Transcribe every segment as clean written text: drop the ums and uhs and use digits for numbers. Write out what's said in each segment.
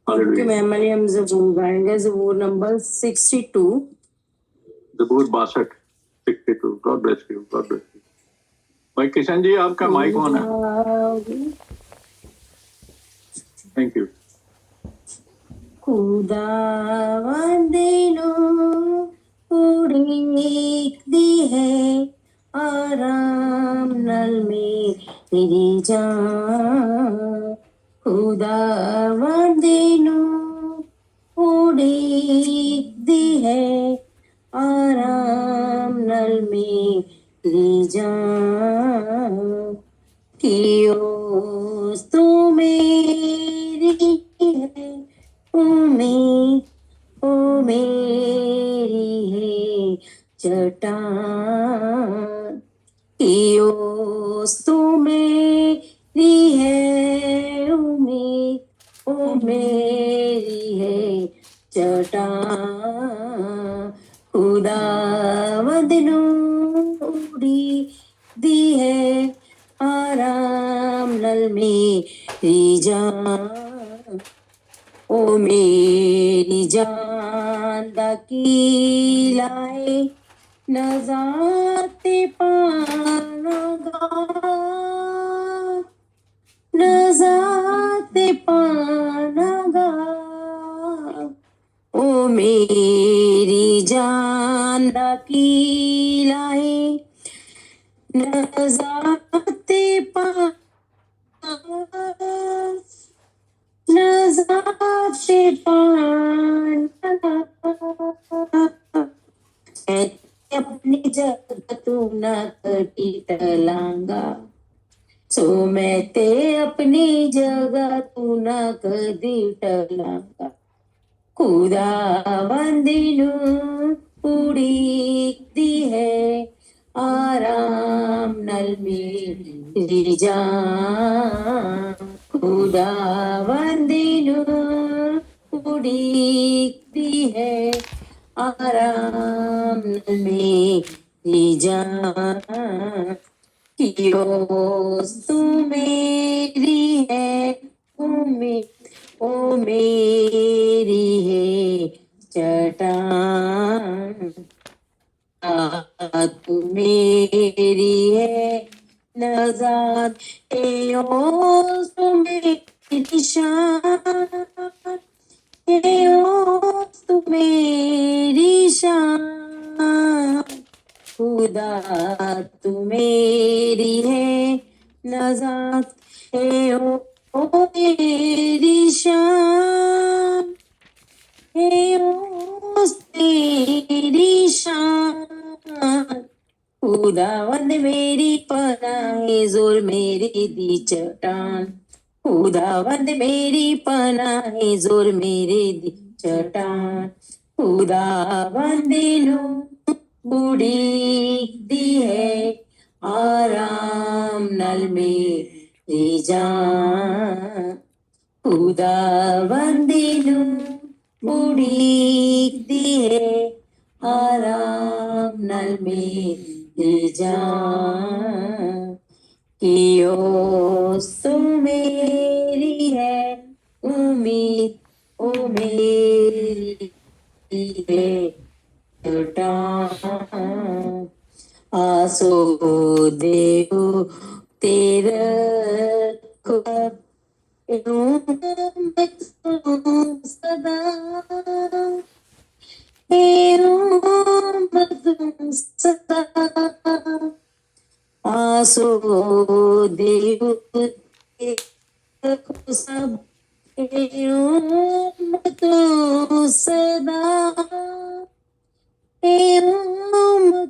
क्योंकि मेमोरी हम ज़बूर गाएंगे, ज़बूर नंबर 62, ज़बूर 62, 62। God bless you, God bless you. भाई किशन जी, आपका माइक ऑन है। Thank you. खुदावंदिनो उड़ीती है आराम नल में तेरी जान। खुदावंदिनो उड़ीती है आराम नल में तेरी जान। कियोस तू मेरी है उम्मीद, ओ मेरी है चट्टान। कियोस तू मेरी है उम्मीद, ओ मेरी है चट्टान। खुदावंद नू उड़ी दी है आराम नल मेरी जान। ओ मेरी जान दा कीलाए नजाते पानागा, नजाते पानागा। ओ मेरी जान दा कीलाए नजाते नजाते अपनी जगह तू न कटी टलांगा। सो मैं ते अपनी जगह तू न कदी टलांगा। खुदावंदिनु उड़ीती है आराम नल मेरी जान। खुदावंदिनु उड़ीती है आराम नल मेरी जान। कियोस तू मेरी है उम्मीद, ओ मेरी है चट्टान। तू मेरी है नजात, एओस तू मेरी शान, एओस तू मेरी शान। खुदा तू मेरी है नजात, एओ मेरी शान, एओस तेरी शान। खुदावंद मेरी पनाहे जोर मेरी दी चट्टान। खुदावंद मेरी पनाहे जोर मेरी दी चट्टान। खुदावंद नू उड़ीती है आराम नल मेरी जान। खुदावंद नू उड़ीती है आराम नल मेरी जान। कियोस तू मेरी है उम्मीद, ओ मेरी है चट्टान। आसो देव तेरे सदा सदा। आसो देव सब तो सदा,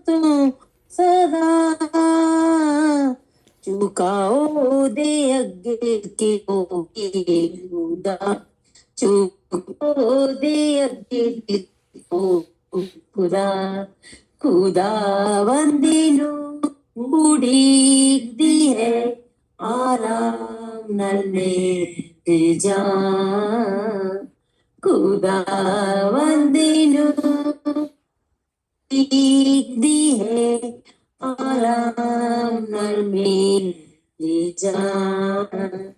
तो सदा। चुकाओ दे अगे की होगी खुदा, चुकाओ दे अगे की खुदा। खुदावंदिनु उड़ीती है आराम नल मेरी जान। खुदावंदिनु उड़ीती है आराम नल मेरी जान।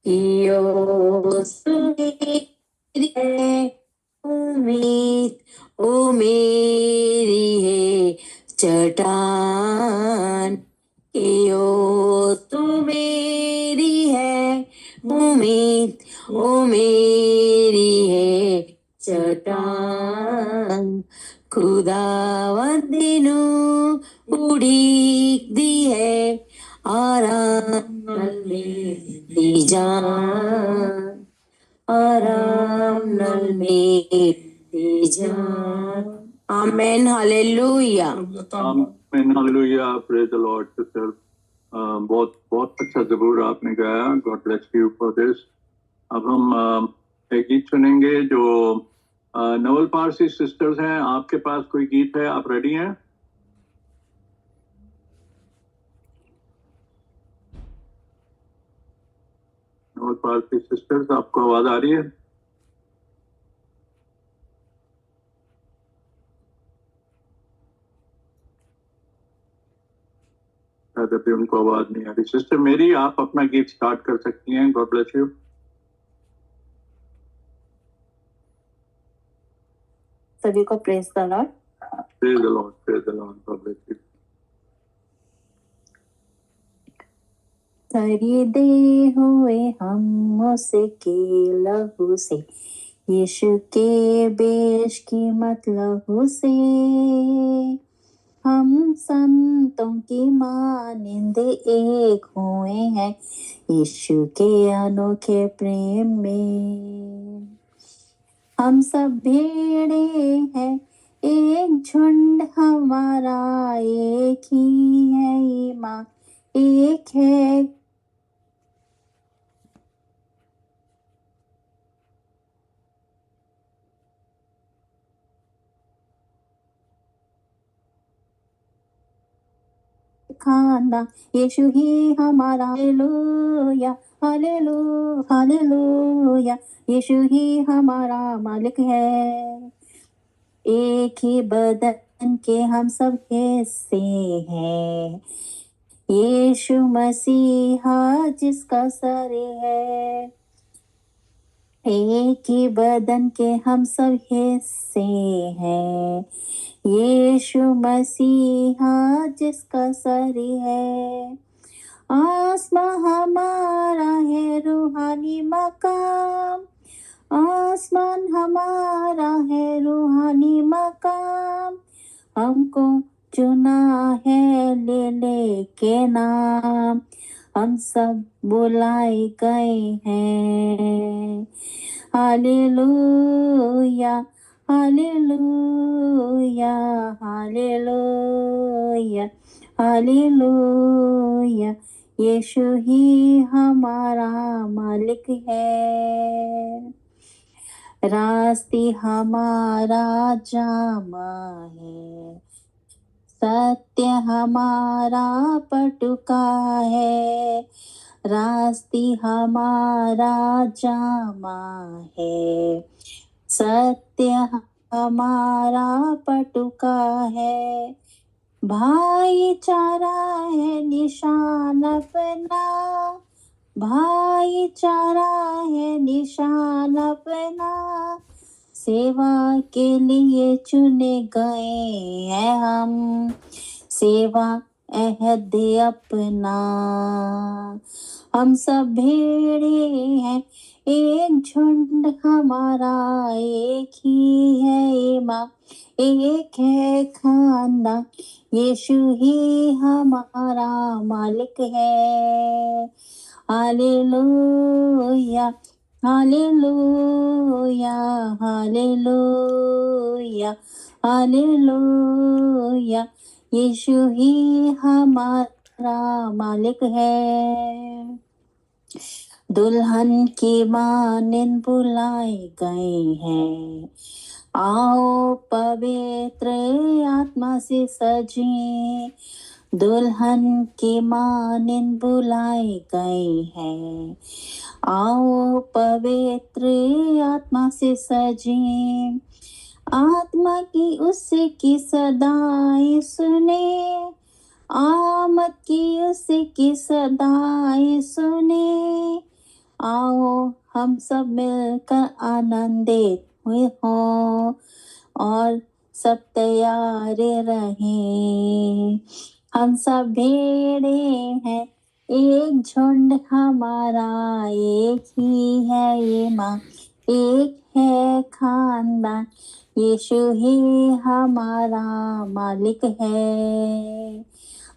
यो सुमेरी है उम्मीद, ओ मेरी है चट्टान। यो तू मेरी है उम्मीद, ओ मेरी है चट्टान। खुदावंदिनु उड़ीक दी है आराम मेरी जान, आराम मेरी जान। आमेन, hallelujah. Amen, hallelujah, praise the Lord, sister. बहुत बहुत अच्छा ज़बूर आपने गाया. God bless you for this. अब हम एक गीत सुनेंगे जो नवल पारसी सिस्टर्स हैं. आपके पास कोई गीत है? आप रेडी हैं? नवल पारसी सिस्टर्स, आपको आवाज आ रही है? शायद अभी उनको आवाज नहीं आ रही. सिस्टर मेरी, आप अपना गीत स्टार्ट कर सकती हैं. God bless you. सभी को praise the Lord. Praise the Lord, praise the Lord. God bless you. खरीदे हुए हम उसके लहू से, यीशु के बेशकीमत लहू से, हम संतों की मानिंद एक हुए हैं यीशु के अनोखे प्रेम में. हम सब भेड़े हैं, एक झुंड हमारा, एक ही है ईमान, एक है खाना. यीशु ही हमारा, हालेलुया हालेलुया हालेलुया. यीशु ही हमारा मालिक है. एक ही बदन के हम सब हिस्से हैं, यीशु मसीहा जिसका सर है. एक ही बदन के हम सब हिस्से हैं, यीशु मसीहा जिसका सर है. आसमां हमारा है रूहानी मकाम, आसमान हमारा है रूहानी मकाम. हमको चुना है ले के नाम, हम सब बुलाए गए हैं. Hallelujah hallelujah hallelujah hallelujah. यीशु ही हमारा मालिक है. रास्ते हमारा जामा है, सत्य हमारा पटुका है. रास्ते हमारा जामा है, सत्य हमारा पटुका है. भाईचारा है निशान अपना, भाईचारा है निशान अपना. सेवा के लिए चुने गए हैं हम, सेवा अहद अपना. हम सब भेड़े हैं, एक झुंड हमारा, एक ही है ईमान, एक है खानदान. यीशु ही हमारा मालिक है. Hallelujah hallelujah hallelujah hallelujah. यीशु ही हमारा मालिक है. दुल्हन की मानिंद बुलाए गए हैं, आओ पवित्र आत्मा से सजे. दुल्हन की मानिंद बुलाए गए हैं, आओ पवित्र आत्मा से सजे. आत्मा की उसकी सदाएं सुने, आमद की उसकी सदाएं सुने. आओ हम सब मिलकर आनंदित हुए हों और सब तैयार रहें। हम सब भेड़े हैं, एक झुंड हमारा, एक ही है ये माँ, एक है खानदान, यीशु ही हमारा मालिक है।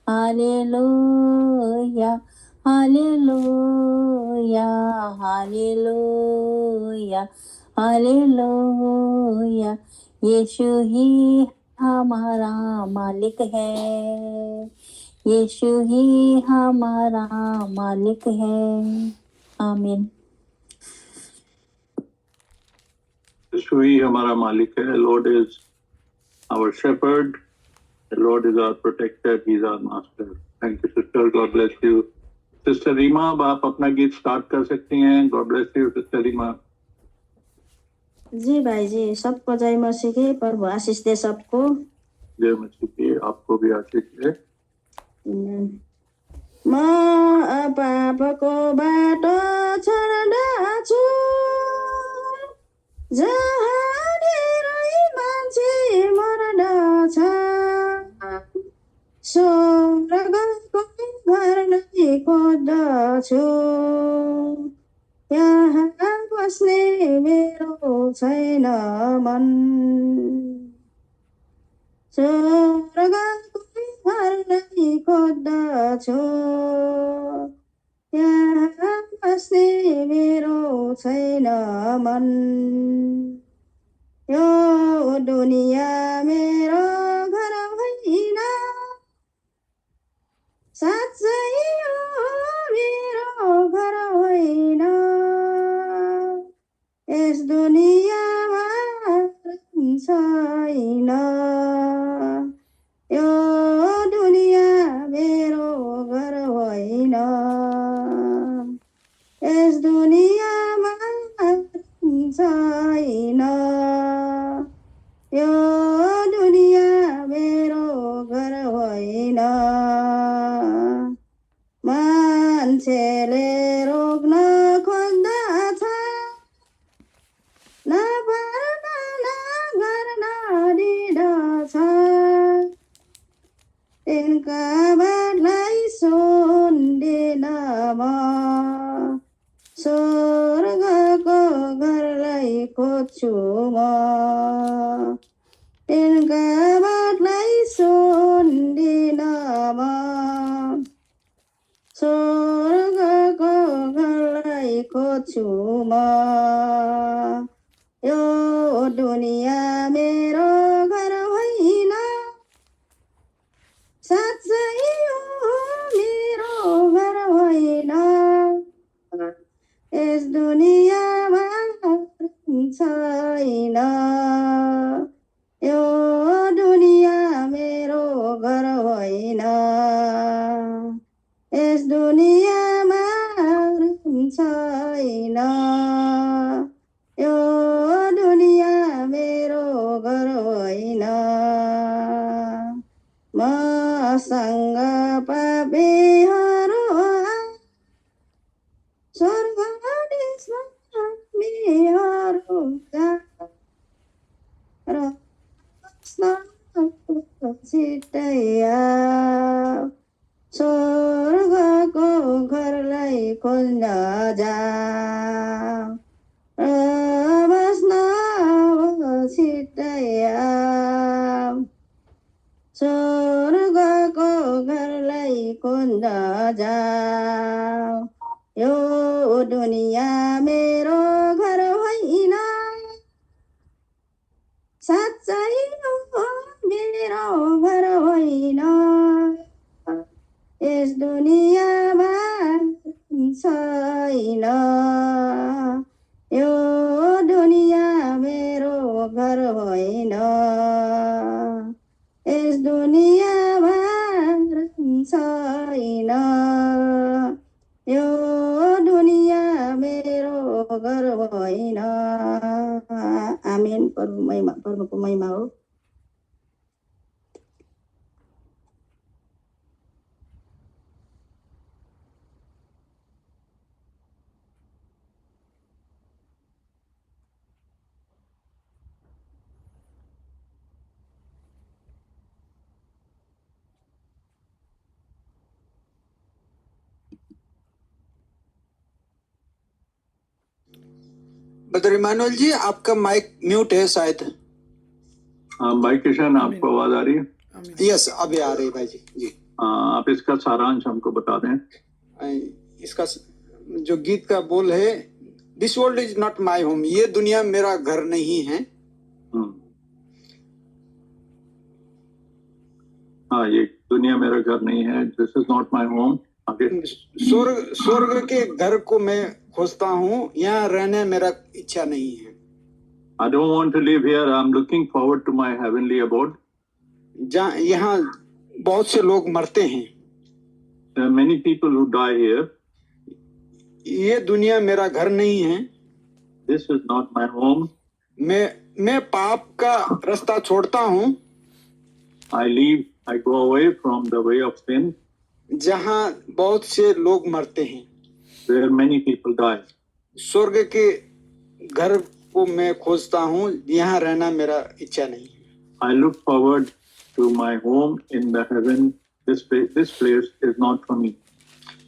हालेलुया हालेलुया हालेलुया हालेलुया, यीशु ही हमारा मालिक है, यीशु ही हमारा मालिक है। आमीन। यीशु ही हमारा मालिक है. Lord is our shepherd. The Lord is our protector. He is our master. Thank you, sister. God bless you. Sister Reema, अब आप अपना गीत स्टार्ट कर सकती हैं. God bless you, sister Reema. जी भाई जी, सबको जय मसीह की, प्रभु आशीष दे सबको। जय मसीह की, आपको भी आशीष दे. म पापको बाटो छोड्छु, जहाँ धेरै मान्छे मर्दछ, स्वर्गको घर नै खोज्दछु, यहाँ बस्ने मेरो छैन मन, स्वर्गको घर नै खोज्दछु, यहाँ बस्ने मेरो छैन मन, यो दुनिया मेरो घर होइन, साँच्चै यो मेरो घर होइन, यस दुनियाँमा छैन, यो दुनियाँ मेरो घर होइन, यस दुनियाँमा छैन, यो दुनियाँ मेरो घर होइन, मान्छेले रोक्न खोज्दछ, नपार्न नगर्न दिँदछ, तिनका बातलाई सुन्दिन म, स्वर्गको घरलाई खोज्छु म, तिनका बातलाई सुन्दिन म, स्वर्गको घरलाई खोज्छु म, यो दुनियाँ मेरो घर होइन, साँच्चै यो मेरो घर होइन, यस दुनियाँमा छैन, यो दुनियाँ मेरो घर होइन, यस दुनियाँमा छैन, यो दुनियाँ मेरो घर होइन, मसँग पापीहरू स्वर्ग देशमा हामीहरू र छिट्टै आऊ, स्वर्गको घरलाई खोज्न जाऊ, बस्न छिट्टै आऊ, स्वर्गको घरलाई खोज्न जाऊ, यो दुनियाँ मेरो घर होइन, साँच्चै यो मेरो घर होइन, यस दुनियाँमा छैन, यो दुनियाँ मेरो घर होइन, यस दुनियाँमा छैन, यो दुनियाँ मेरो घर होइन। आमेन। प्रभुको महिमा हो। ब्रदर इमानुएल जी, आपका माइक म्यूट है शायद। भाई किशन, आपको आवाज आ रही है? यस, अभी आ रही है भाई जी। जी आप इसका सारांश हमको बता दें। इसका जो गीत का बोल है, this world is not my home, ये दुनिया मेरा घर नहीं है। हाँ, ये दुनिया मेरा घर नहीं है। This is not my home. आगे, स्वर्ग के घर को मैं खोजता हूँ, यहाँ रहने मेरा इच्छा नहीं है। I don't want to live here. I'm looking forward to my heavenly abode. जहाँ यहाँ बहुत से लोग मरते हैं। There are many people who die here. ये दुनिया मेरा घर नहीं है। This is not my home. मैं पाप का रास्ता छोड़ता हूँ। I go away from the way of sin. जहाँ बहुत से लोग मरते हैं। Where many people die. स्वर्ग के घर को मैं खोजता हूँ, यहाँ रहना मेरा इच्छा नहीं है। I look forward to my home in the heaven. This place is not for me.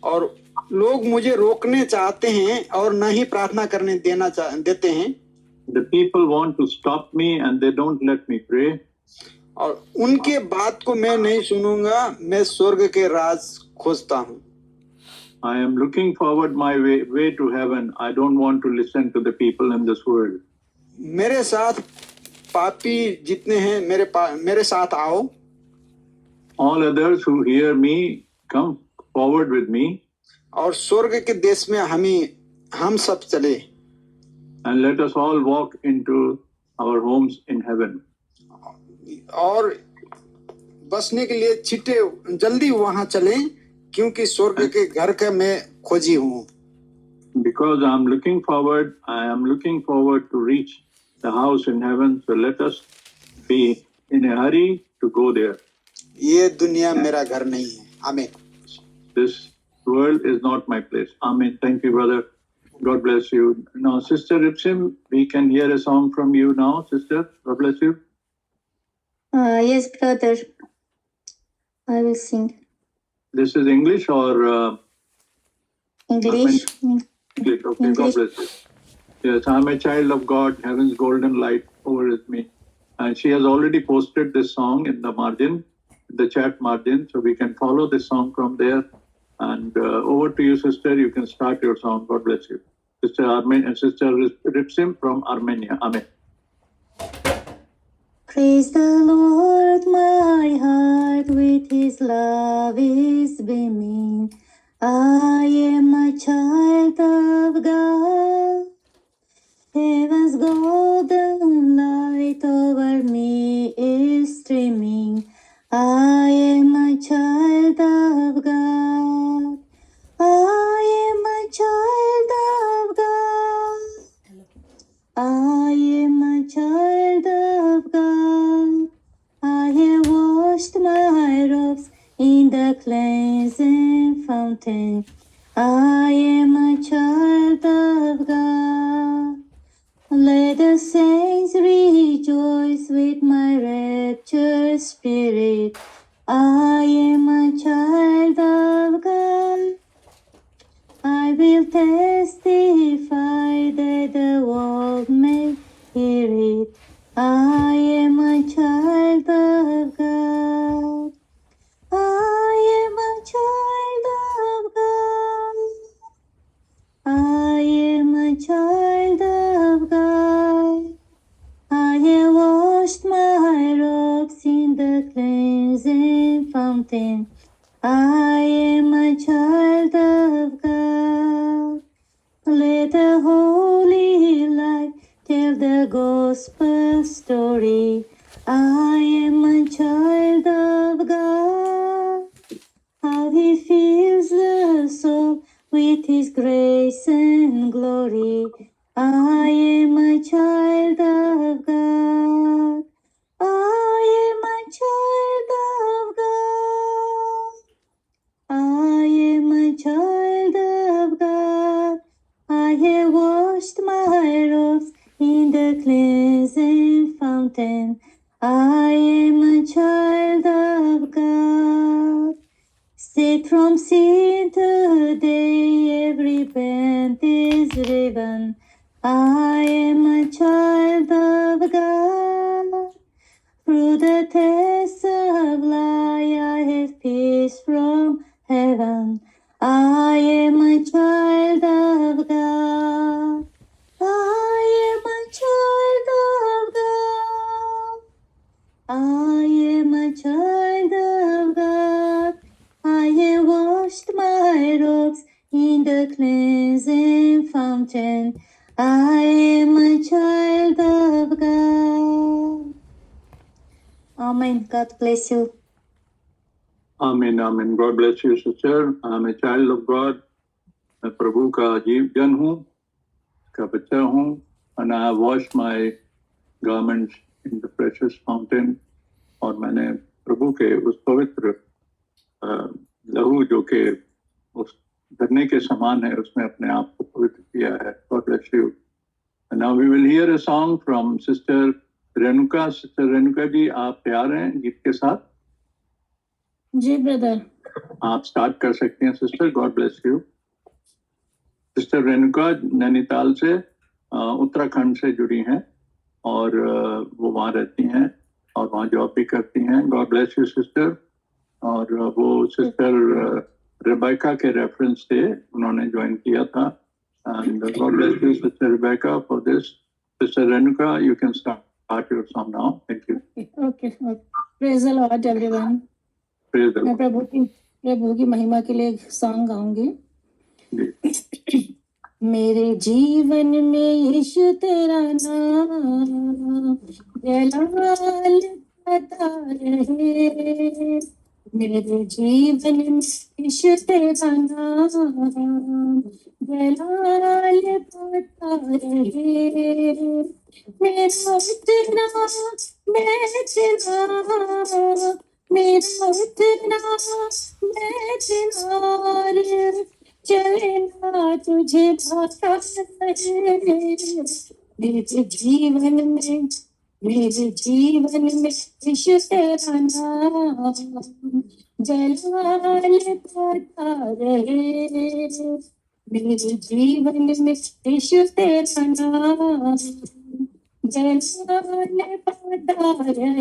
और लोग मुझे रोकने चाहते हैं और न ही प्रार्थना करने देते हैं। The people want to stop me and they don't let me pray. और उनके बात को मैं नहीं सुनूंगा। मैं स्वर्ग के राज खोजता हूँ। I am looking forward my way to heaven. I don't want to listen to the people in this world. मेरे साथ पापी जितने हैं मेरे साथ आओ। All others who hear me, come forward with me. और स्वर्ग के देश में हम सब चले। And let us all walk into our homes in heaven. और बसने के लिए जल्दी वहां चलें, क्योंकि स्वर्ग के घर का मैं खोजी हूँ। Because I am looking forward to reach the house in heaven. So let us be in a hurry to go there. ये दुनिया मेरा घर नहीं है। आमीन। This world is not my place. Amen. Thank you, brother. God bless you. Now, Sister Ripsim, we can hear a song from you now, sister. God bless you. Yes, brother. I will sing. This is English or English. English? Okay, English. God bless you. Yes, I'm a child of God. Heaven's golden light over me. And she has already posted this song in the margin, the chat margin, so we can follow this song from there. And over to you, sister. You can start your song. God bless you. Sister Ripsim from Armenia. Amen. Praise the Lord, my heart with his love is beaming. I am a child of God. Heaven's golden light over me is streaming. I am a child of God. I am a child of God. I am a child of God. I have washed my robes in the cleansing fountain. I am a child of God. Let the saints rejoice with my raptured spirit. I am a child of God. I will testify that the world may hear it. I am a child of God. I am a child of God. I am a child of God. I have washed my robes in the cleansing fountain. I am a child of God. Let the holy light tell the gospel story. I am a child of God. How he fills the soul with his grace and glory. I am a child of God. I am a child of God. I am a child of God. I have washed my robes in the cleansing fountain. I am a child of God. Set from sin today, every band is riven. I am a child of God. Through the tests of life, I have peace from heaven. I am a child of God. I am a child of God. I am a child of God. I have washed my robes in the cleansing fountain. I am a child of God. Amen. God bless you. Amen, amen. God bless you, sister. I'm a child of God. मैं प्रभु का जीव जन हूँ, का बच्चा हूँ, and I have washed my garments in the precious fountain. और मैंने प्रभु के उस पवित्र लहू जो के उस धरने के समान है, उसमें अपने आप को पवित्र किया है. God bless you. And now we will hear a song from Sister Renuka. Sister Renuka जी, आप तैयार हैं गीत के साथ? जी ब्रदर. आप स्टार्ट कर सकते हैं sister. God bless you. Sister Renuka Nainital से उत्तराखंड से जुड़ी हैं और वो वहाँ रहती हैं और वहाँ जॉब भी करती हैं. God bless you sister. और वो सिस्टर रेबेका के रेफरेंस से उन्होंने ज्वाइन किया था. And God bless you sister Rebecca for this. Sister Renuka, you can start your song now. Thank you. Okay. Praise the Lord everyone. मैं प्रभु की महिमा के लिए एक सॉन्ग गाऊंगी. मेरे जीवन में यीशु तेरा नाम जलाल पता रहे. मेरे जीवन में यीशु तेरा नाम जलाल पता रहे. मेरा इतना बेचना, मेरा इतना बेचना चलना तुझे भाता रहे. मेरे जीवन में यीशु तेरा नाम जलाल पता रहे. मेरे जीवन में यीशु तेरा नाम जलाल पता रहे.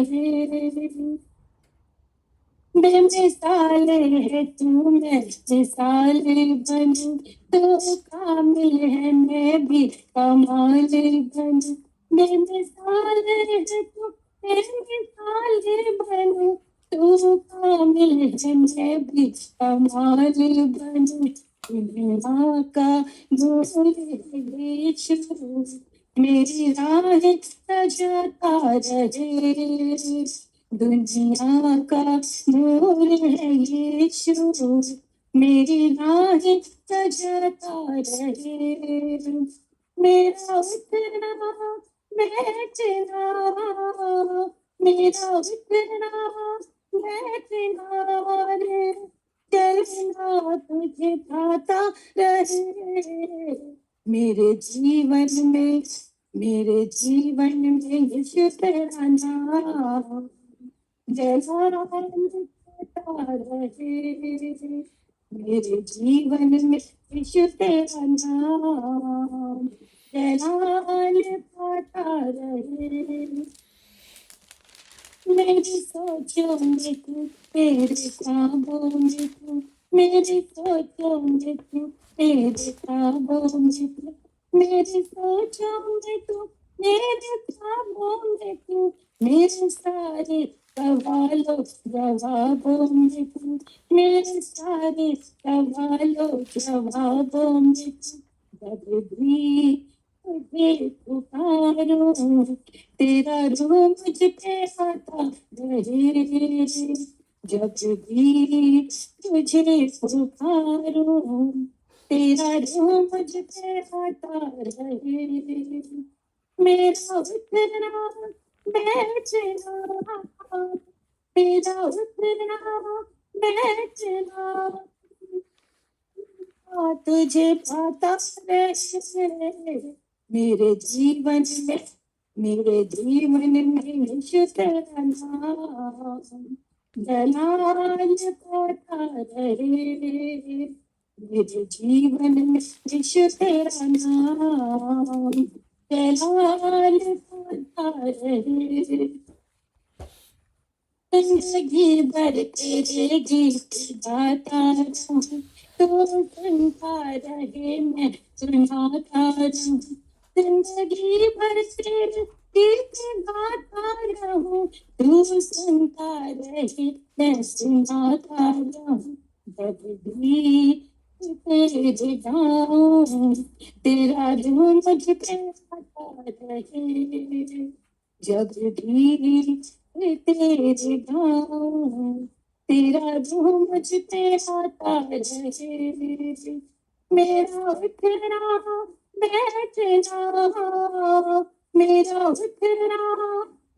बेमिसाल है तू, मैं मिसाल बनूं. तू कामिल है, मैं भी कमाल बनूं. बेमिसाल है तू, मैं मिसाल बनूं. तू कामिल है, मैं भी कमाल बनूं. दुनिया का नूर है यीशु, मेरी राह सजाता रहे. दुनिया का नूर है यीशु, मेरी राह सजाता रहे. मेरा उतना बेचना, मेरा उतना बेचना रे. चलना तुझे भाता रहे. मेरे जीवन में यीशु तेरा नाम जलाल पता रहे. मेरे जीवन में यीशु तेरा नाम जलाल पता रहे. मेरी सोचों में तू, मेरे ख्वाबों में तू, मेरी सोचों में तू, मेरे ख्वाबों में तू, मेरी सोचों में तू, मेरे ख्वाबों में तू, मेरे सारे सवालों जवाबों में तू, मेरे सारे सवालों जवाबों में तू. जब भी तुझे पुकारूं, तेरा रूह मुझ पे आता रहे. जब भी तुझे पुकारूं, तेरा रूह मुझ पे आता रहे. मेरा उतना बेचना, मेरा उतना बेचना तुझे पाता रहे. मेरे जीवन में यीशु तेरा नाम जलाल पता रहे. मेरे जीवन में यीशु तेरा नाम जलाल होता रहे, जिंदगी भर तेरे गीत गाता रहूं, तो सुनता रहे मैं सुनाता रहूं, जिंदगी भर तेरे गीत गाता रहूं, तू सुनता रहे मैं सुनाता रहूं, जब भी तेरे गाऊं तेरा धूम मुझ पे आता रहे, जब भी तेरे गाऊं तेरा धूम मुझ पे आता रहे, मेरा उठना बैठना, मेरा उठना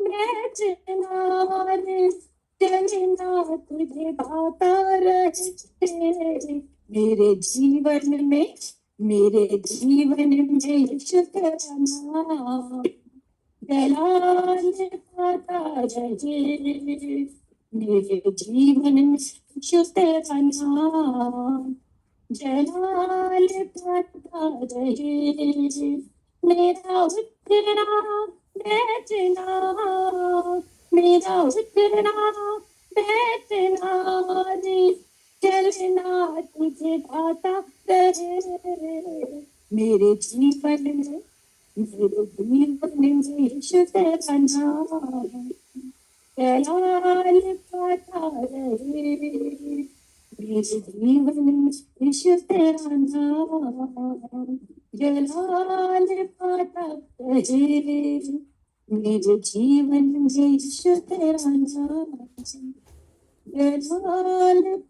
बैठना रे, चलना तुझे गाता रहे, मेरे जीवन में यीशु तेरा नाम जलाल पाता रहे, मेरे जीवन में यीशु तेरा नाम जलाल पाता रहे, मेरा उठना बैठना, मेरा उठना बैठना रे, चलना तुझे गाता रहे, मेरे जीवन में यीशु तेरा नाम जलाल पाता रहे, मेरे जीवन में यीशु तेरा नाम जलाल पाता रहे, मेरे जीवन में यीशु तेरा नाम जलाल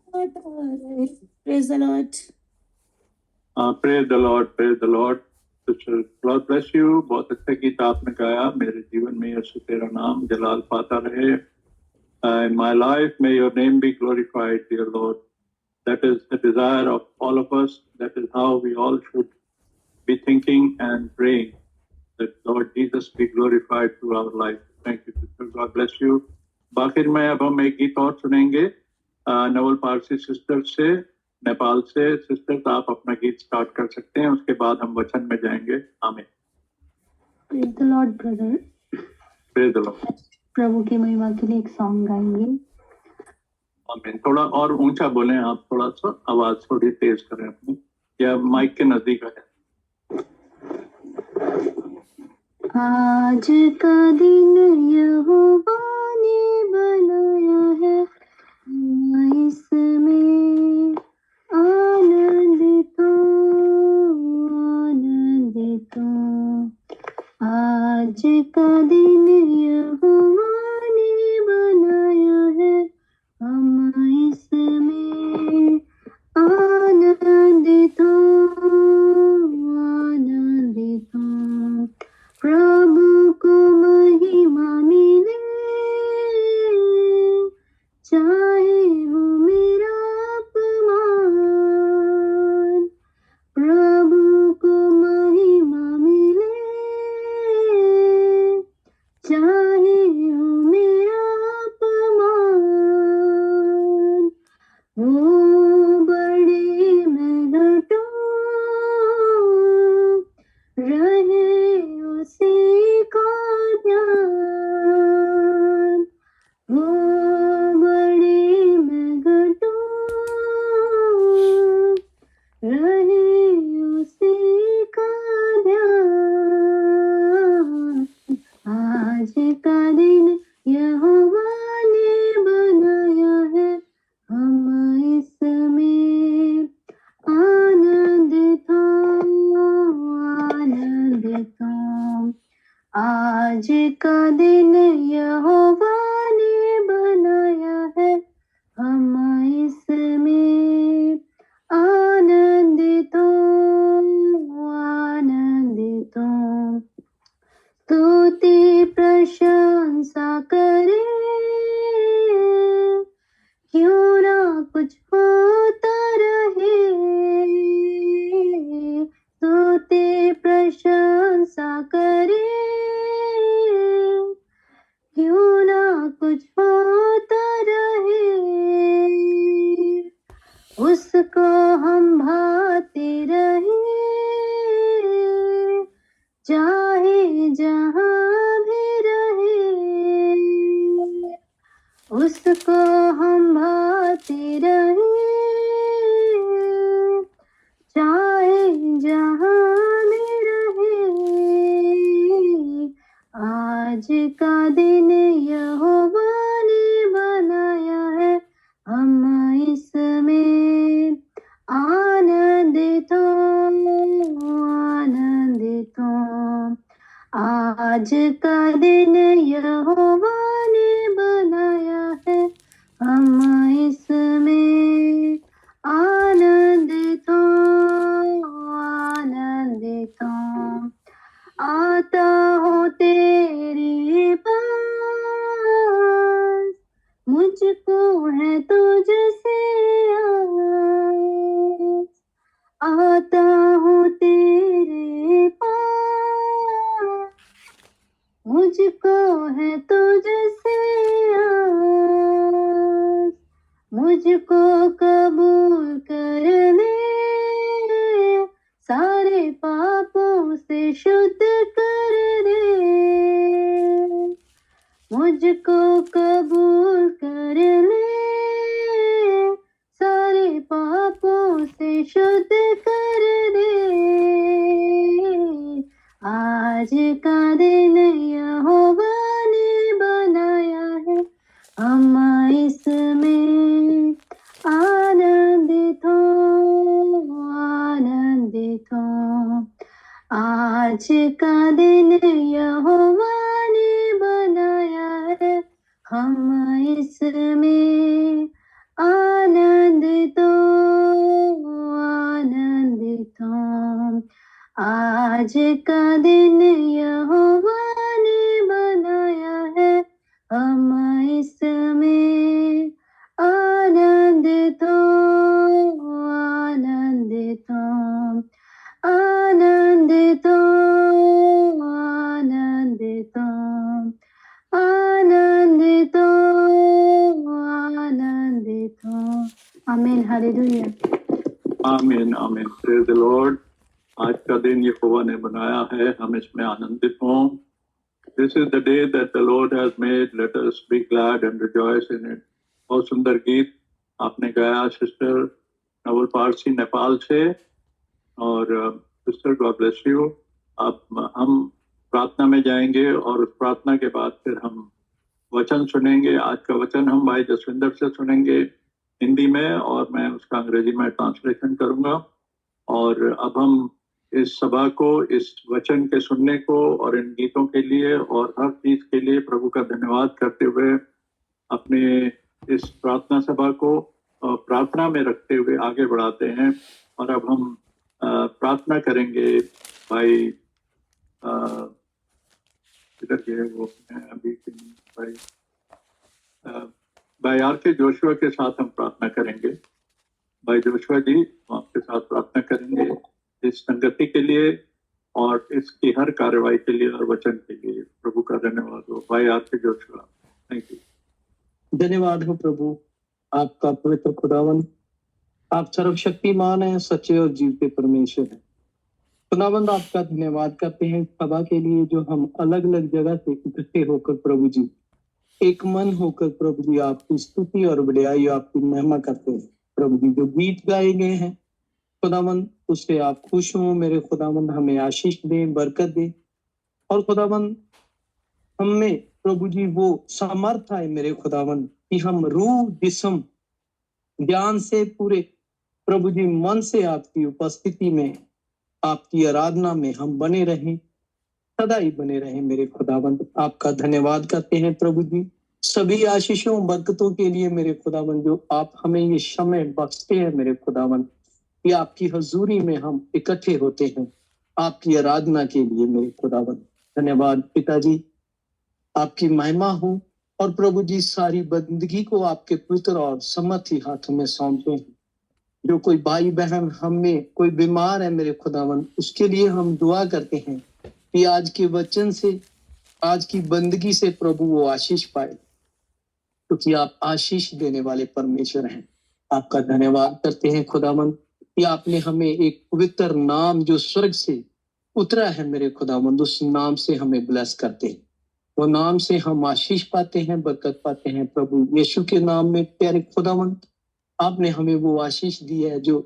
पाता रहे। Praise the Lord. Praise the Lord, praise the Lord. God bless you. बहुत अच्छा गीत आपने गाया, मेरे जीवन में यीशु तेरा नाम जलाल पाता रहे. In my life, may your name be glorified, dear Lord. That is the desire of all of us. That is how we all should be thinking and praying, that Lord Jesus be glorified through our life. Thank you, sister. God bless you. बाखिर में अब हम एक गीत और सुनेंगे Naval Parsi sister से, नेपाल से. Sister, तो आप अपना गीत स्टार्ट कर सकते हैं, उसके बाद हम वचन में जाएंगे. आमीन. Praise the Lord, brother. Praise the Lord. प्रभु की महिमा के लिए एक सॉन्ग गाएंगे. आमीन. थोड़ा और ऊंचा बोलें आप, थोड़ा सा आवाज थोड़ी तेज करें अपनी, या माइक के नजदीक आए. आज का दिन यहोवा ने बनाया है, इसमें आनंदित हो. आज का दिन यहोवा ने बनाया है, हम इसमें आनंदित हो. प्रभु को महिमा मिले, चाहे हो मेरा अपमान. प्रभु को महिमा मिले, चाहे हो मेरा अपमान. वो बड़े मैं घटूं, रहे उसी का ध्यान. वो बड़े मैं घटूं, रहे उसी का ध्यान. आज का दिन यहोवा ने बनाया है, हम इसमें आनंदित हो. आज का दिन यहोवा ने बनाया है, हम इसमें आनंदित हो. स्तुति प्रशंसा करे, क्यों ना कुछ होता रहे. स्तुति प्रशंसा करे, क्यों ना कुछ होता रहे. उस उसको हम भाते रहे चाहे जहाँ भी रहे, उसको हम भाते रहे चाहे जहाँ भी रहे। आज का दिन यहोवा ने बनाया है, हम इसमें आनंदित हो, आनंदित हो। आज का दिन यहोवा ने बनाया है, हम इसमें आनंदित हो, आनंदित हो। आता हो तेरे पास, मुझको है तुझसे आस। आता हूँ तेरे पास, मुझको है तुझसे आस। मुझको कबूल कर ले, सारे पापों से शुद्ध कर दे। मुझको कबूल कर ले, सारे पापों से शुद्ध कर दे। आज का दिन यहोवा ने बनाया है, हम इसमें आनंदित हो, आनंदित हो। आज का दिन यहोवा ने बनाया है, हम इसमें आनंदित हो, आनंदित हो। आज का दिन यहोवा ने बनाया है, हम इसमें आनंदित हो, आनंदित हो। आनंदित हो, आनंदित हो। आनंदित हो, आनंदित हो। आमीन, हालेलुया। आमीन आमीन। Praise the Lord. आज का दिन यहोवा ने बनाया है, हम इसमें आनंदित हों। This is the day that the Lord has made. Let us be glad and rejoice in it. बहुत सुंदर गीत आपने गाया सिस्टर नवल पारसी नेपाल से। और सिस्टर गॉड ब्लेस यू। अब हम प्रार्थना में जाएंगे और उस प्रार्थना के बाद फिर हम वचन सुनेंगे। आज का वचन हम भाई जसविंदर से सुनेंगे हिंदी में, और मैं उसका अंग्रेजी में ट्रांसलेशन करूंगा। और अब हम इस सभा को, इस वचन के सुनने को और इन गीतों के लिए और हर चीज के लिए प्रभु का धन्यवाद करते हुए अपने इस प्रार्थना सभा को प्रार्थना में रखते हुए आगे बढ़ाते हैं। और अब हम प्रार्थना करेंगे भाई इधर गए वो अभी भाई आर के जोशुआ के साथ हम प्रार्थना करेंगे। भाई जोशुआ जी आपके साथ प्रार्थना करेंगे इस संगति के लिए और इसकी हर कार्रवाई के लिए और वचन के लिए। प्रभु का धन्यवाद हो। भाई आर के जोशुआ। Thank you. धन्यवाद हो प्रभु आपका पवित्र खुदावंद। आप सर्वशक्तिमान हैं, सच्चे और जीवते परमेश्वर हैं। खुदावंद आपका धन्यवाद करते हैं सभा के लिए जो हम अलग अलग जगह से इकट्ठे होकर प्रभु जी एक मन होकर प्रभु जी आपकी स्तुति और बड़ाई आपकी महिमा करते हैं। प्रभु जी जो गीत गाए गए हैं खुदावंद उससे आप खुश हो मेरे खुदावंद, हमें आशीष दे, बरकत दे। और खुदावंद हमें प्रभु जी वो सामर्थ है मेरे खुदावंद कि हम रूह जिस्म ज्ञान से पूरे प्रभु जी मन से आपकी उपस्थिति में, आपकी आराधना में हम बने रहें, सदा ही बने रहें मेरे खुदावंद। आपका धन्यवाद करते हैं प्रभु जी सभी आशीषों बरकतों के लिए मेरे खुदावंद, जो आप हमें ये समय बख्शते हैं मेरे खुदावंद कि आपकी हजूरी में हम इकट्ठे होते हैं आपकी आराधना के लिए मेरे खुदावंद। धन्यवाद पिताजी, आपकी महिमा हो। और प्रभु जी सारी बंदगी को आपके पुत्र और समर्थी हाथों में सौंपते हैं। जो कोई भाई बहन हमें कोई बीमार है मेरे खुदावंद, उसके लिए हम दुआ करते हैं कि आज के वचन से, आज की बंदगी से प्रभु वो आशीष पाए, क्योंकि आप आशीष देने वाले परमेश्वर हैं। आपका धन्यवाद करते हैं खुदावन कि आपने हमें एक पवित्र नाम जो स्वर्ग से उतरा है मेरे खुदावंद, उस नाम से हमें ब्लेस करते हैं। वो नाम से हम आशीष पाते हैं, बरकत पाते हैं। प्रभु यीशु के नाम में प्यारे खुदावंद, आपने हमें वो आशीष दी है जो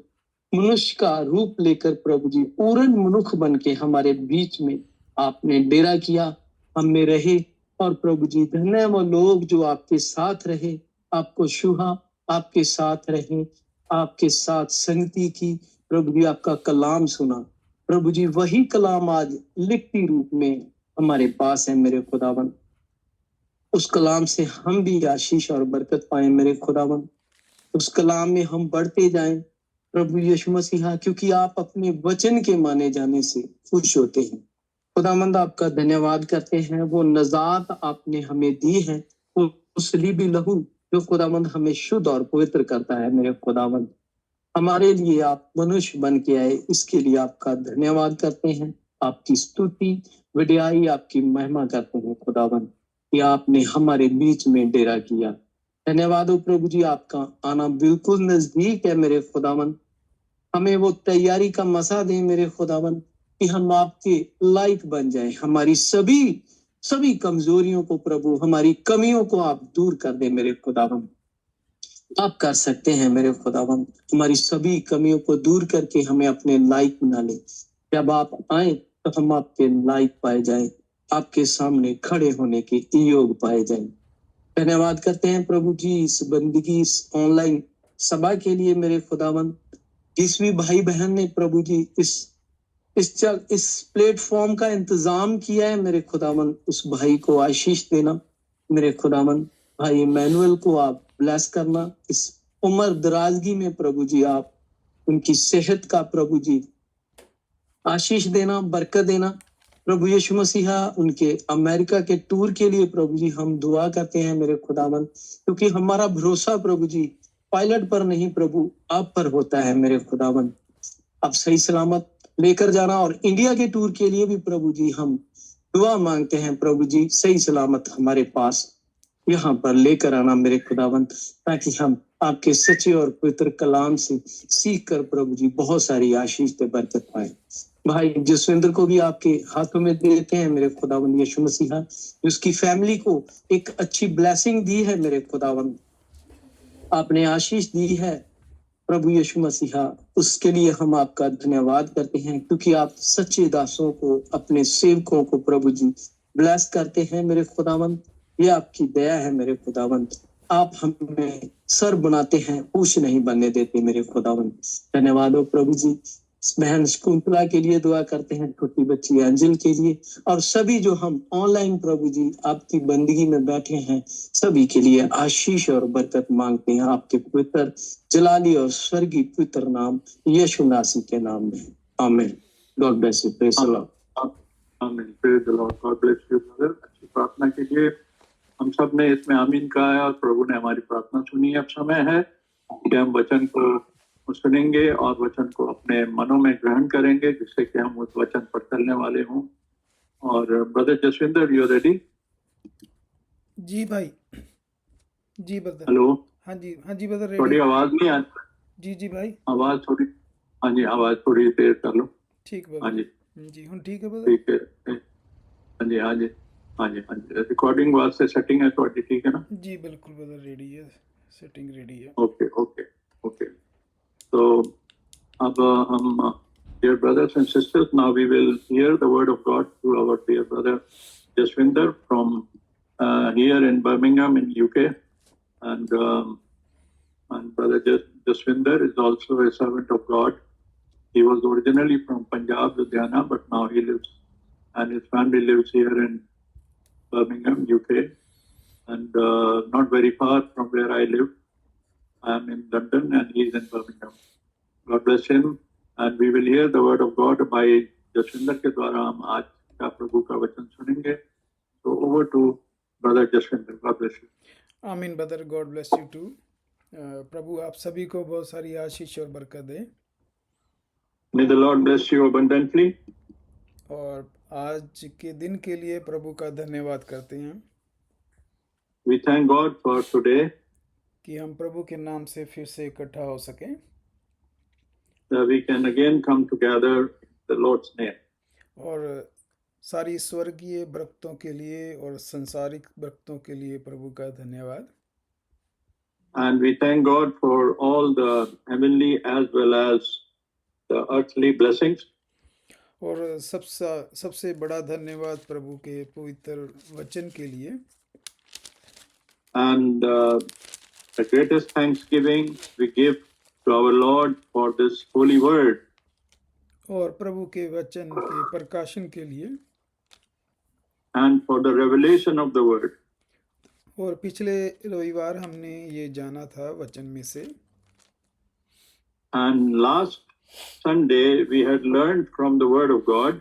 मनुष्य का रूप लेकर प्रभु जी पूर्ण मनुष्य बन के हमारे बीच में आपने डेरा किया, हम में रहे। और प्रभु जी धन्य वो लोग जो आपके साथ रहे, आपको छुआ, आपके साथ रहे, आपके साथ संगति की। प्रभु जी आपका कलाम सुना। प्रभु जी वही कलाम आज लिखती रूप में हमारे पास है मेरे खुदावन। उस कलाम से हम भी आशीष और बरकत पाए मेरे खुदावन। उस कलाम में हम बढ़ते जाएं प्रभु यीशु मसीहा, क्योंकि आप अपने वचन के माने जाने से खुश होते हैं। खुदावंद आपका धन्यवाद करते हैं। वो नजात आपने हमें दी है, वो सलीबी लहू जो खुदावंद हमें शुद्ध और पवित्र करता है मेरे खुदावंद। हमारे लिए आप मनुष्य बन के आए, इसके लिए आपका धन्यवाद करते हैं। आपकी स्तुति वडियाई आपकी महिमा करते हैं खुदावंद कि आपने हमारे बीच में डेरा किया। धन्यवाद हो प्रभु जी, आपका आना बिल्कुल नजदीक है मेरे खुदावंद। हमें वो तैयारी का मसा दें मेरे खुदावंद कि हम आपके लायक बन जाएं। हमारी सभी कमजोरियों को प्रभु, हमारी कमियों को आप दूर कर दे मेरे खुदावंद। आप कर सकते हैं मेरे खुदावंद, हमारी सभी कमियों को दूर करके हमें अपने लायक बना ले। जब आप आए तो हम आपके लायक पाए जाए, आपके सामने खड़े होने के योग पाए जाए। धन्यवाद करते हैं प्रभु जी इस बंदगी, इस ऑनलाइन सभा के लिए मेरे खुदावंद। जिस भी भाई बहन ने प्रभु जी इस प्लेटफॉर्म का इंतजाम किया है मेरे खुदावंद, उस भाई को आशीष देना मेरे खुदावंद। भाई इमैनुअल को आप ब्लेस करना। इस उम्र दराजगी में प्रभु जी आप उनकी सेहत का प्रभु जी आशीष देना, बरकत देना। प्रभु यीशु मसीहा उनके अमेरिका के टूर के लिए प्रभु जी हम दुआ करते हैं मेरे खुदावंद, क्योंकि हमारा भरोसा प्रभु जी पायलट पर नहीं प्रभु आप पर होता है मेरे खुदावंद। आप सही सलामत लेकर जाना। और इंडिया के टूर के लिए भी प्रभु जी हम दुआ मांगते हैं प्रभु जी, सही सलामत हमारे पास यहाँ पर लेकर आना मेरे खुदावंद, ताकि हम आपके सच्चे और पवित्र कलाम से सीख कर प्रभु जी बहुत सारी आशीष से बरकत पाए। भाई जसविंदर को भी आपके हाथों में देते हैं मेरे खुदावंद यीशु मसीहा, उसकी फैमिली को एक अच्छी ब्लेसिंग दी है मेरे खुदावंद, आपने आशीष दी है प्रभु यीशु मसीहा। उसके लिए हम आपका धन्यवाद करते हैं, क्योंकि आप सच्चे दासों को, अपने सेवकों को प्रभु जी ब्लेस करते हैं मेरे खुदावंद। ये आपकी दया है मेरे खुदावंद। आप हमें सर बनाते हैं, पूछ नहीं बनने देते मेरे खुदावंद। धन्यवाद हो प्रभु जी। बहन शकुंतला के लिए दुआ करते हैं, छोटी बच्ची एंजल के लिए, और सभी जो हम ऑनलाइन प्रभु जी आपकी बंदगी में बैठे हैं, सभी के लिए आशीष और बरकत मांगते हैं आपके पवित्र जलाली और स्वर्गीय पवित्र नाम यीशु नासी के नाम में। आमीन। God bless you. Praise the Lord. आमीन। Praise the Lord. God bless you brother. अच्छी प्रार्थना के लिए हम सब ने इसमें आमीन कहा है और प्रभु ने हमारी प्रार्थना सुनी। अब समय है कि हम वचन को सुनेंगे और वचन को अपने मनों में ग्रहण करेंगे, जिससे कि हम उस वचन पर चलने वाले हों। और ब्रदर जसविंदर, यू रेडी? जी भाई। जी ब्रदर। हेलो। हाँ जी ब्रदर रेडी। थोड़ी आवाज नहीं आती। जी भाई। आवाज थोड़ी, हाँ जी, आवाज थोड़ी देर कर लो। ठीक हाँ जी जी हूँ ठीक है ब्रदर। ठीक है। हाँ जी हाँ जी हाँ जी हाँ जी। रिकॉर्डिंग वास्ते सेटिंग है थोड़ी, ठीक है ना? जी बिल्कुल ब्रदर, रेडी है, सेटिंग रेडी है। Okay okay okay. तो अब हम, dear brothers and sisters, now we will hear the word of God through our dear brother Jaswinder from here in Birmingham in UK, and brother Jaswinder is also a servant of God. He was originally from Punjab, Ludhiana, but now he lives, and his family lives here in Birmingham, UK, and not very far from where I live. I am in London and he is in Birmingham. God bless him, and we will hear the word of God by Jaswinder के द्वारा हम आज का प्रभु का वचन सुनेंगे। So over to brother Jaswinder. God bless you. आमीन brother, God bless you too. प्रभु आप सभी को बहुत सारी आशीष और बरकत दे। May the Lord bless you abundantly. और आज के दिन के लिए प्रभु का धन्यवाद करते हैं We thank God for today. कि हम प्रभु के नाम से फिर से इकट्ठा हो सकें, that we can again come together in the Lord's name. और सारी स्वर्गीय बरकतों के लिए और संसारिक बरकतों के लिए प्रभु का धन्यवाद। And we thank God for all the heavenly as well as the earthly blessings. और सबसे बड़ा धन्यवाद प्रभु के पवित्र वचन के लिए। And the greatest thanksgiving we give to our Lord for this holy word. और प्रभु के वचन के प्रकाशन के लिए, and for the revelation of the word. और पिछले रविवार हमने ये जाना था वचन में से, And last Sunday we had learned from the word of God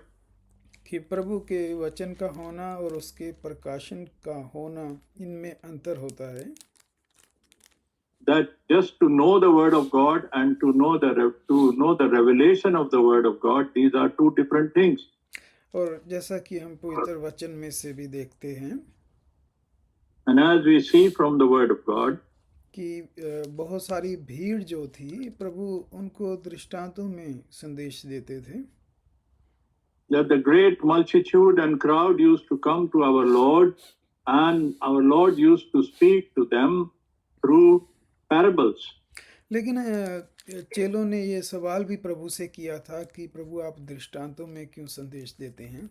कि प्रभु के वचन का होना और उसके प्रकाशन का होना, इनमें अंतर होता है। that just to know the word of God and to know the revelation of the word of God, these are two different things. और जैसा कि हम पवित्र वचन में से भी देखते हैं And as we see from the word of God, कि बहुत सारी भीड़ जो थी, प्रभु उनको दृष्टांतों में संदेश देते थे। that the great multitude and crowd used to come to our Lord, and our Lord used to speak to them through parables. लेकिन चेलों ने ये सवाल भी प्रभु से किया था कि प्रभु आप दृष्टांतों में क्यों संदेश देते हैं?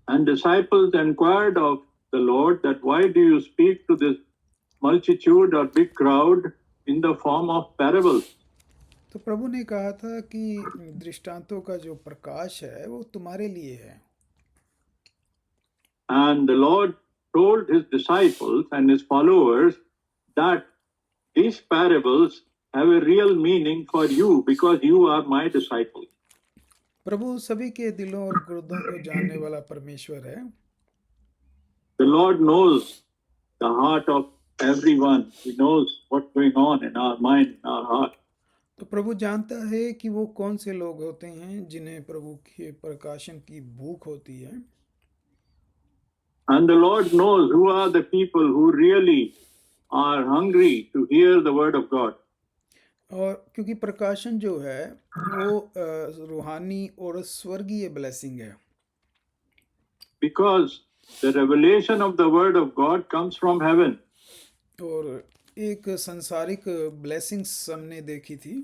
And disciples inquired of the Lord that why do you speak to this multitude or big crowd in the form of parables? तो प्रभु ने कहा था कि दृष्टांतों का जो प्रकाश है वो तुम्हारे लिए है। And the Lord told his disciples and his followers that these parables have a real meaning for you because you are my disciples. प्रभु सभी के दिलों और गुर्दों को जानने वाला परमेश्वर है। The Lord knows the heart of everyone. He knows what's going on in our mind, in our heart. तो प्रभु जानता है कि वो कौन से लोग होते हैं जिन्हें प्रभु के प्रकाशन की भूख होती है। And the Lord knows who are the people who really are hungry to hear the word of God. और क्योंकि प्रकाशन जो है वो रूहानी और स्वर्गीय ब्लेसिंग है। Because the revelation of the word of God comes from heaven. और एक संसारिक ब्लेसिंग्स हमने देखी थी,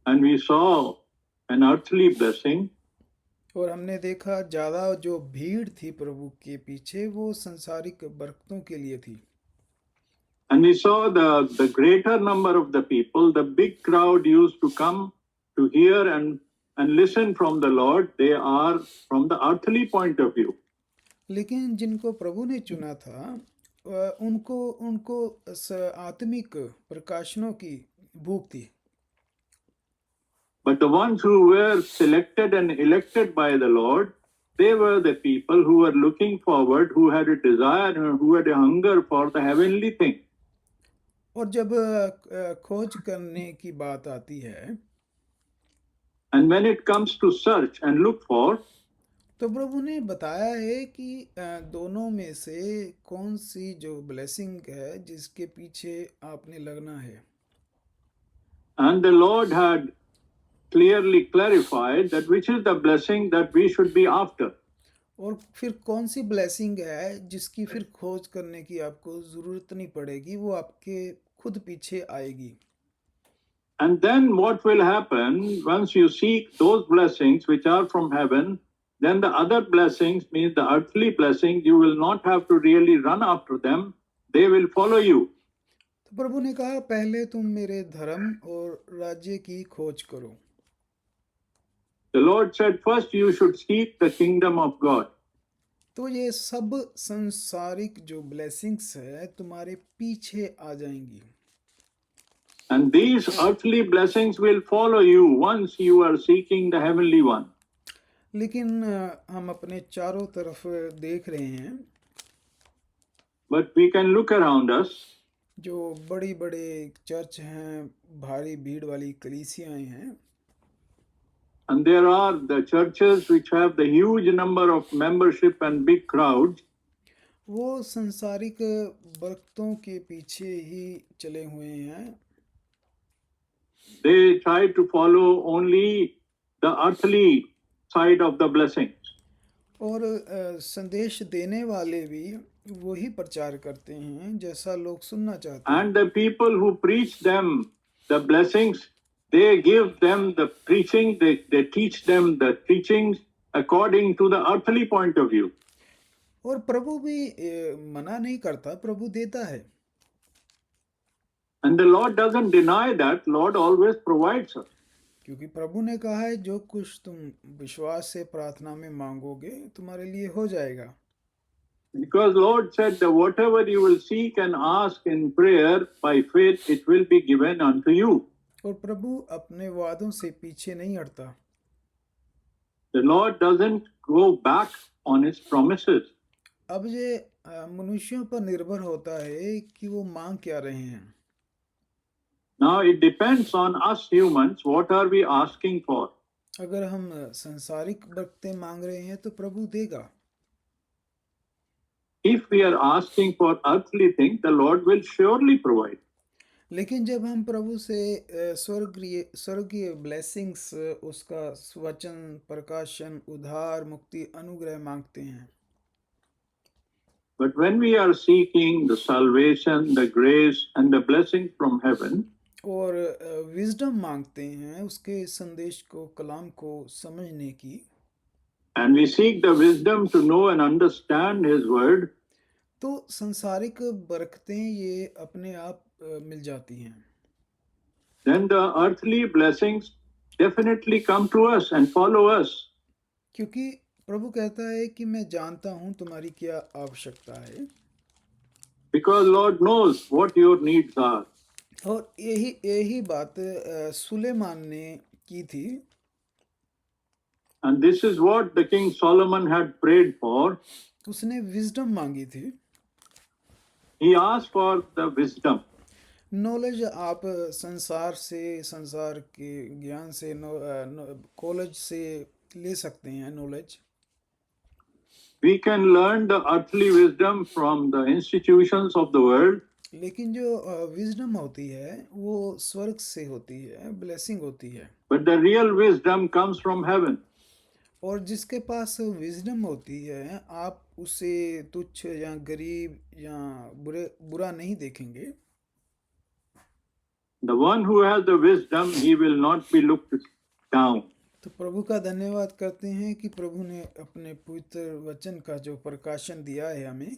And we saw an earthly blessing. और हमने देखा ज़्यादा जो भीड़ थी प्रभु के पीछे वो संसारिक बरकतों के लिए थी। And we saw the greater number of the people, the big crowd used to come to hear and listen from the Lord. They are from the earthly point of view. लेकिन जिनको प्रभु ने चुना था उनको आत्मिक प्रकाशनों की भूख थी। But the ones who were selected and elected by the Lord, they were the people who were looking forward, who had a desire, who had a hunger for the heavenly thing. और जब खोज करने की बात आती है, And when it comes to search and look for, तो प्रभु ने बताया है कि दोनों में से कौन सी जो ब्लेसिंग है जिसके पीछे आपने लगना है। and the Lord had clearly clarified that which is the blessing that we should be after. और फिर कौन सी ब्लेसिंग है जिसकी फिर खोज करने की आपको ज़रूरत नहीं पड़ेगी, वो आपके खुद पीछे आएगी। And then what will happen once you seek those blessings which are from heaven, then the other blessings, means the earthly blessings, you will not have to really run after them. They will follow you. तो प्रभु ने कहा पहले तुम मेरे धर्म और राज्य की खोज करो। The Lord said, first you should seek the kingdom of God. तो ये सब संसारिक जो ब्लेसिंग्स है तुम्हारे पीछे आ जाएंगी। And these earthly blessings will follow you once you are seeking the heavenly one. लेकिन हम अपने चारों तरफ देख रहे हैं, But we can look around us. जो बड़ी बड़े चर्च हैं, भारी भीड़ वाली कलीसियाएं हैं, And there are the churches which have the huge number of membership and big crowds. वो संसारिक बरकतों के पीछे ही चले हुए हैं। They try to follow only the earthly side of the blessings. और संदेश देने वाले भी वही प्रचार करते हैं जैसा लोग सुनना चाहते हैं। And the people who preach them the blessings, they give them the preaching, they teach them the teachings according to the earthly point of view. और प्रभु भी मना नहीं करता, प्रभु देता है। And the Lord doesn't deny that. Lord always provides us. क्योंकि प्रभु ने कहा है जो कुछ तुम विश्वास से प्रार्थना में मांगोगे तुम्हारे लिए हो जाएगा। Because Lord said that whatever you will seek and ask in prayer by faith, it will be given unto you. और प्रभु अपने वादों से पीछे नहीं हटता। The Lord doesn't go back on his promises. अब ये मनुष्यों पर निर्भर होता है कि वो मांग क्या रहे हैं। Now it depends on us humans. What are we asking for? अगर हम संसारिक बरकतें मांग रहे हैं तो प्रभु देगा। If we are asking for earthly things, the Lord will surely provide. लेकिन जब हम प्रभु से स्वर्गीय ब्लेसिंग्स, उसका वचन, प्रकाशन, उद्धार, मुक्ति, अनुग्रह मांगते हैं। But when we are seeking the salvation, the grace and the blessing from heaven, और विजडम मांगते हैं उसके संदेश को, कलाम को समझने की, and we seek the wisdom to know and understand his word, तो संसारिक बरकतें ये अपने आप मिल जाती हैं। then the earthly blessings definitely come to us and follow us. क्योंकि प्रभु कहता है कि मैं जानता हूँ तुम्हारी क्या आवश्यकता है। Because Lord knows what your needs are. और यही बात सुलेमान ने की थी। And this is what the King Solomon had prayed for. उसने विजडम मांगी थी। He asked for the wisdom. Knowledge आप संसार के ज्ञान से, कॉलेज से ले सकते हैं knowledge. We can learn the earthly wisdom from the institutions of the world. लेकिन जो विजडम होती है वो स्वर्ग से होती है, ब्लेसिंग होती है। But the real wisdom comes from heaven. और जिसके पास विजडम होती है आप उसे तुच्छ या गरीब या बुरा नहीं देखेंगे। The one who has the wisdom, he will not be looked down. तो प्रभु का धन्यवाद करते हैं कि प्रभु ने अपने पवित्र वचन का जो प्रकाशन दिया है हमें।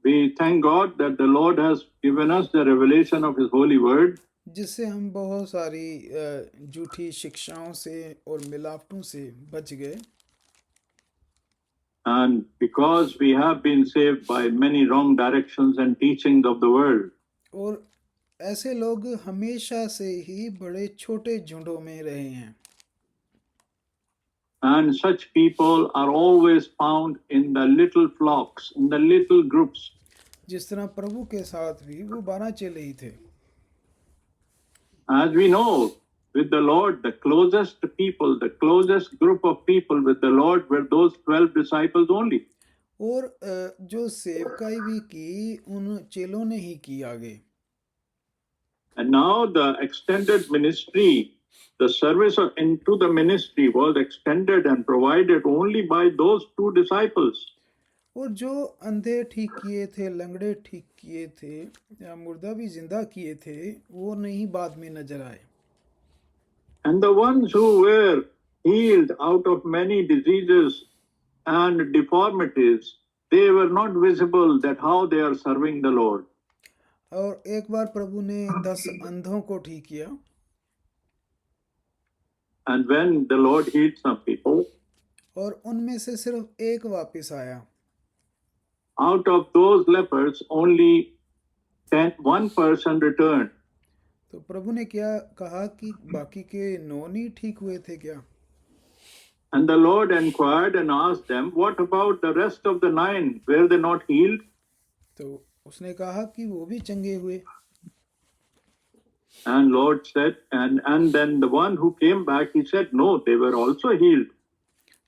We thank God that the Lord has given us the revelation of his holy word. जिससे हम बहुत सारी झूठी शिक्षाओं से और मिलावटों से बच गए। And because we have been saved by many wrong directions and teachings of the world. और ऐसे लोग हमेशा से ही बड़े छोटे झुंडों में रहे हैं। And such people are always found in the little flocks, in the little groups. जिस तरह प्रभु के साथ भी वो 12 चेले ही थे। As we know, with the Lord, the closest people, the closest group of people with the Lord were those 12 disciples only. और जो सेवकाई भी की उन चेलों ने ही की आगे। And now the extended ministry, the service into the ministry was extended and provided only by those 2 disciples. और जो अंधे ठीक किए थे, लंगड़े ठीक किए थे या मुर्दा भी जिंदा किए थे, वो नहीं बाद में नजर आए। And the ones who were healed out of many diseases and deformities, they were not visible that how they are serving the Lord. और एक बार प्रभु ने 10 अंधों को ठीक किया। And when the Lord healed some people, और उनमें से सिर्फ एक वापस आया। out of those lepers, only 1 person returned. तो प्रभु ने क्या कहा कि बाकी के 9 नहीं ठीक हुए थे क्या? And the Lord inquired and asked them, what about the rest of the 9? Were they not healed? तो उसने कहा कि वो भी चंगे हुए। And Lord said, and then the one who came back, he said, no, they were also healed.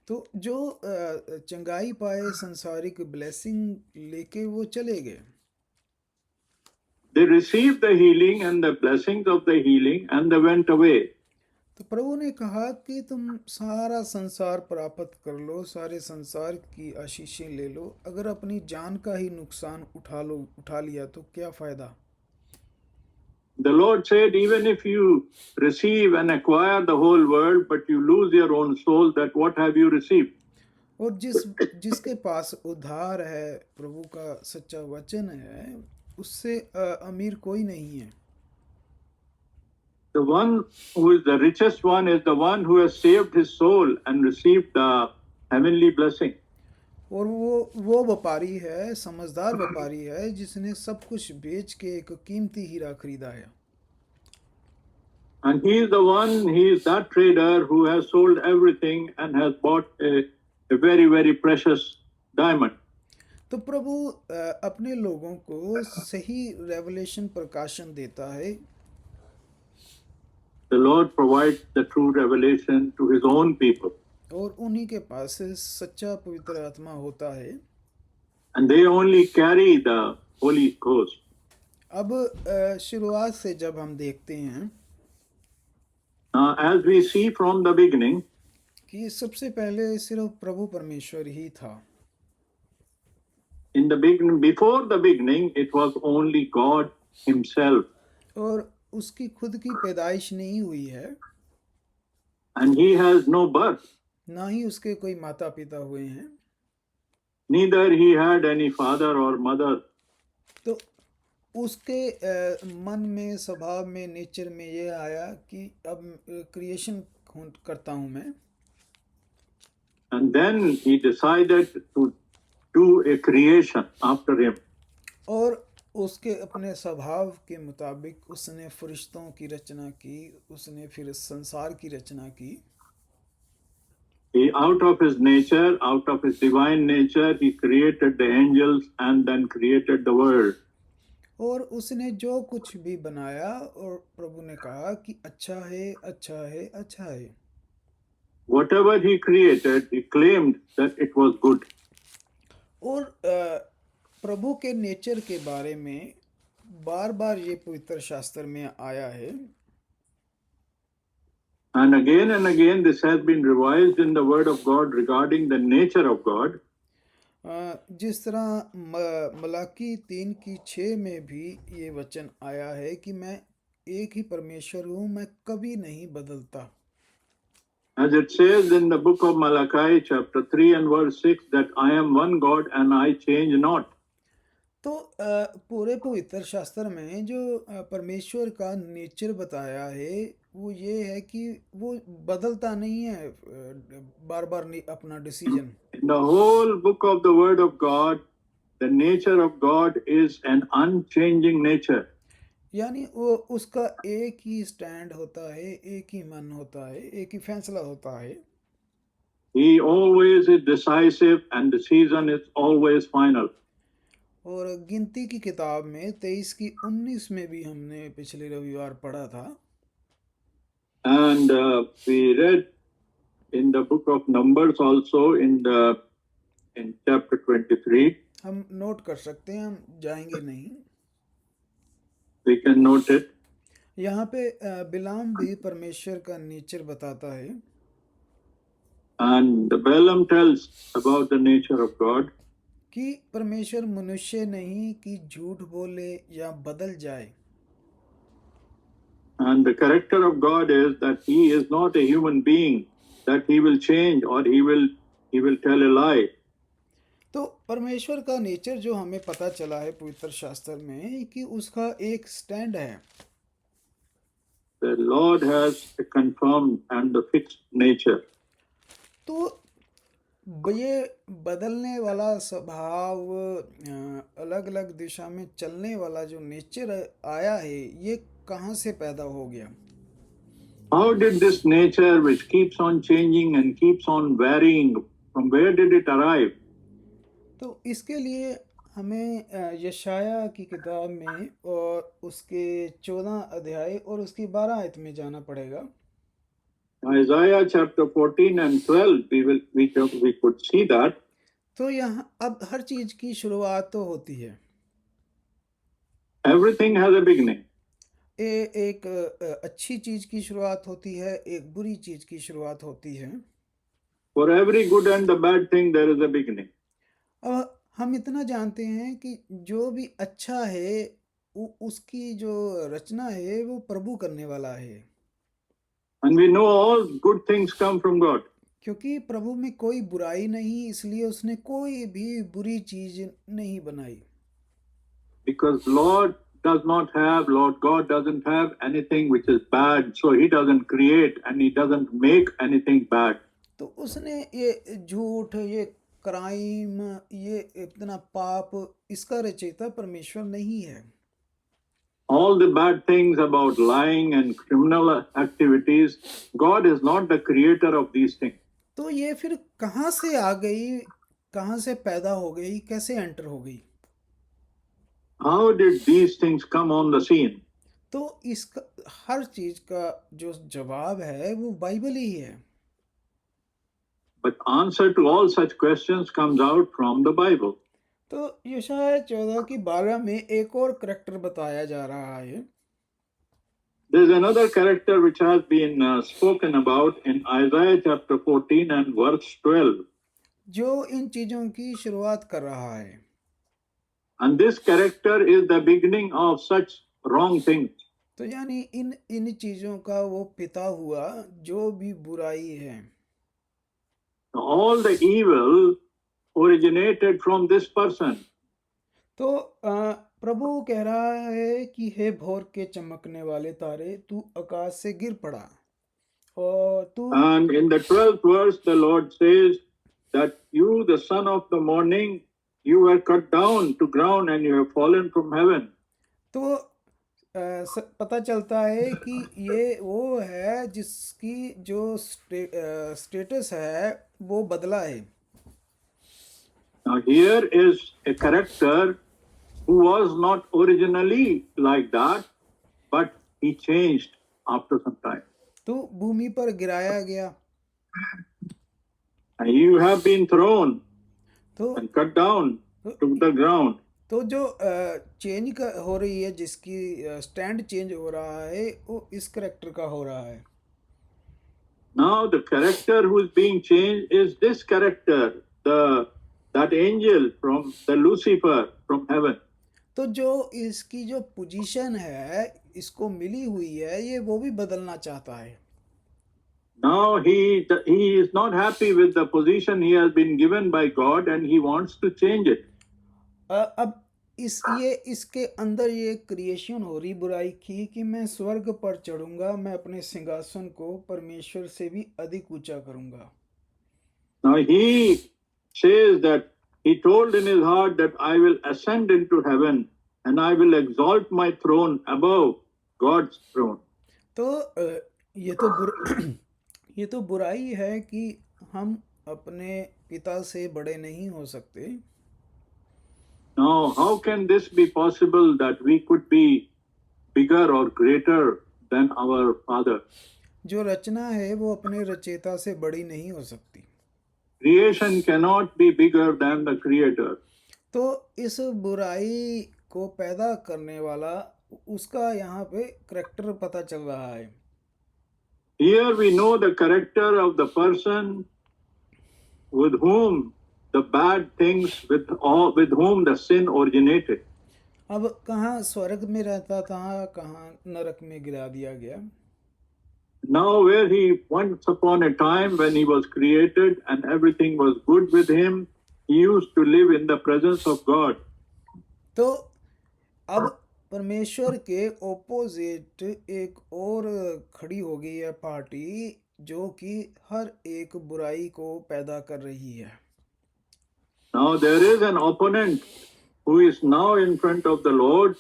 तो जो चंगाई पाए संसारिक ब्लेसिंग लेके वो चले गए। They received the healing and the blessings of the healing and they went away. तो प्रभु ने कहा कि तुम सारा संसार प्राप्त कर लो, सारे संसार की आशीषें ले लो, अगर अपनी जान का ही नुकसान उठा लिया तो क्या फायदा। The Lord said, even if you receive and acquire the whole world, but you lose your own soul, that what have you received? और जिसके पास उद्धार है, प्रभु का सच्चा वचन है, उससे अमीर कोई नहीं है। The one who is the richest one is the one who has saved his soul and received the heavenly blessing. और वो व्यापारी है, समझदार व्यापारी है, जिसने सब कुछ बेच के एक कीमती हीरा खरीदा है। And he is that trader who has sold everything and has bought a very, very precious diamond. तो प्रभु अपने लोगों को सही रेवलेशन प्रकाशन देता है। The Lord provides the true revelation to his own people. और उन्हीं के पास सच्चा पवित्र आत्मा होता है। And they only carry the Holy Ghost. अब शुरुआत से जब हम देखते हैं as we see from the beginning, कि सबसे पहले सिर्फ प्रभु परमेश्वर ही था। in the beginning, before the beginning, it was only God himself. और उसकी खुद की पैदाइश नहीं हुई है। And he has no birth. ना ही उसके कोई माता पिता हुए हैं। Neither he had any father or mother. तो उसके मन में, स्वभाव में, नेचर में ये आया कि अब क्रिएशन करता हूँ मैं। And then he decided to do a creation after him. और उसके अपने स्वभाव के मुताबिक उसने फरिश्तों की रचना की, उसने फिर संसार की रचना की। He, out of his nature, out of his divine nature, he created the angels and then created the world. और उसने जो कुछ भी बनाया और प्रभु ने कहा कि अच्छा है, अच्छा है, अच्छा है। Whatever he created, he claimed that it was good. और प्रभु के नेचर के बारे में बार बार ये पवित्र शास्त्र में आया है। And again this has been revised in the word of God regarding the nature of God. जिस तरह मलाकी 3:6 में भी ये वचन आया है कि मैं एक ही परमेश्वर हूँ, मैं कभी नहीं बदलता। As it says in the book of Malachi chapter 3 and verse 6 that I am one God and I change not. तो पूरे पवित्र शास्त्र में जो परमेश्वर का नेचर बताया है वो ये है कि वो बदलता नहीं है बार बार अपना decision. In the whole book of the word of God, the nature of God is an unchanging nature. यानी वो उसका एक ही स्टैंड होता है, एक ही मन होता है, एक ही फैसला होता है। He always is decisive and the decision is always final. और गिनती की किताब में 23:19 में भी हमने पिछले रविवार पढ़ा था। And we read in the book of Numbers also in chapter 23. हम नोट कर सकते हैं, हम जाएंगे नहीं। We can note it. यहाँ पे बिलाम भी परमेश्वर का नेचर बताता है। And Balaam tells about the nature of God. कि परमेश्वर मनुष्य नहीं कि झूठ बोले या बदल जाए। And the character of God is that he is not a human being that he will change or he will tell a lie. तो परमेश्वर का नेचर जो हमें पता चला है पवित्र शास्त्र में कि उसका एक स्टैंड है। The Lord has a confirmed and a fixed nature. तो ये बदलने वाला स्वभाव, अलग अलग दिशा में चलने वाला जो नेचर आया है, ये कहाँ से पैदा हो गया? How did this nature which keeps on changing and keeps on varying, from where did it arrive? तो इसके लिए हमें यशाया की किताब में और उसके 14 अध्याय और उसकी 12 आयत में जाना पड़ेगा। Isaiah chapter 14 and 12, we could see that. तो यहाँ अब हर चीज की शुरुआत तो होती है, Everything has a beginning. एक अच्छी चीज की शुरुआत होती है, एक बुरी चीज की शुरुआत होती है। For every good and the bad thing, there is a beginning. अब हम इतना जानते हैं कि जो भी अच्छा है उसकी जो रचना है वो प्रभु करने वाला है, And we know all good things come from God. क्योंकि प्रभु में कोई बुराई नहीं, इसलिए उसने कोई भी बुरी चीज नहीं बनाई। Because Lord God doesn't have anything which is bad, so He doesn't create and He doesn't make anything bad. तो उसने ये झूठ, ये क्राइम, ये इतना पाप, इसका रचयिता परमेश्वर नहीं है। All the bad things about lying and criminal activities, God is not the creator of these things. तो ये फिर कहाँ से आ गई, कहाँ से पैदा हो गई, कैसे एंटर हो गई? How did these things come on the scene? तो इसका हर चीज का जो जवाब है वो बाइबल ही है। But answer to all such questions comes out from the Bible. तो यशायाह 14:12 में एक और करैक्टर बताया जा रहा है। There's another character which has been spoken about in Isaiah chapter 14 and verse 12. जो इन चीजों की शुरुआत कर रहा है। And this character is the beginning of such wrong things. तो यानी इन चीजों का वो पिता हुआ जो भी बुराई है। All the evil originated from this person. तो प्रभु कह रहा है कि हे भोर के चमकने वाले तारे, तू आकाश से गिर पड़ा और तू। And in the 12th verse, the Lord says that you, the son of the morning, you were cut down to ground and you have fallen from heaven. तो पता चलता है कि ये वो है जिसकी जो स्टेटस है वो बदला है। Now here is a character who was not originally like that, but he changed after some time. तो भूमि पर गिराया गया, And you have been thrown तो and cut down to the ground. तो जो चेंज हो रही है, जिसकी स्टैंड चेंज हो रहा है, वो इस करेक्टर का हो रहा है। Now the character who is being changed is this character, that angel from the Lucifer from heaven. तो जो इसकी जो पोजीशन है इसको मिली हुई है, ये वो भी बदलना चाहता है। Now he is not happy with the position he has been given by God and he wants to change it. अब इसके अंदर ये क्रिएशन हो रही बुराई की कि मैं स्वर्ग पर चढ़ूंगा, मैं अपने सिंहासन को परमेश्वर से भी अधिक ऊंचा करूंगा। Now he says that he told in his heart that I will ascend into heaven and I will exalt my throne above God's throne. तो ये तो बुराई है कि हम अपने पिता से बड़े नहीं हो सकते। Now, how can this be possible that we could be bigger or greater than our Father? जो रचना है वो अपने रचयिता से बड़ी नहीं हो सकती। Creation cannot be bigger than the Creator. तो इस बुराई को पैदा करने वाला उसका यहाँ पे करैक्टर पता चल रहा है। Here we know the character of the person with whom the bad things, with whom the sin originated. अब कहाँ स्वर्ग में रहता था, कहाँ नरक में गिरा दिया गया। Now where he once upon a time when he was created and everything was good with him, he used to live in the presence of God. तो अब परमेश्वर के ओपोजिट एक और खड़ी हो गई है पार्टी, जो कि हर एक बुराई को पैदा कर रही है। Now there is an opponent who is now in front of the Lord,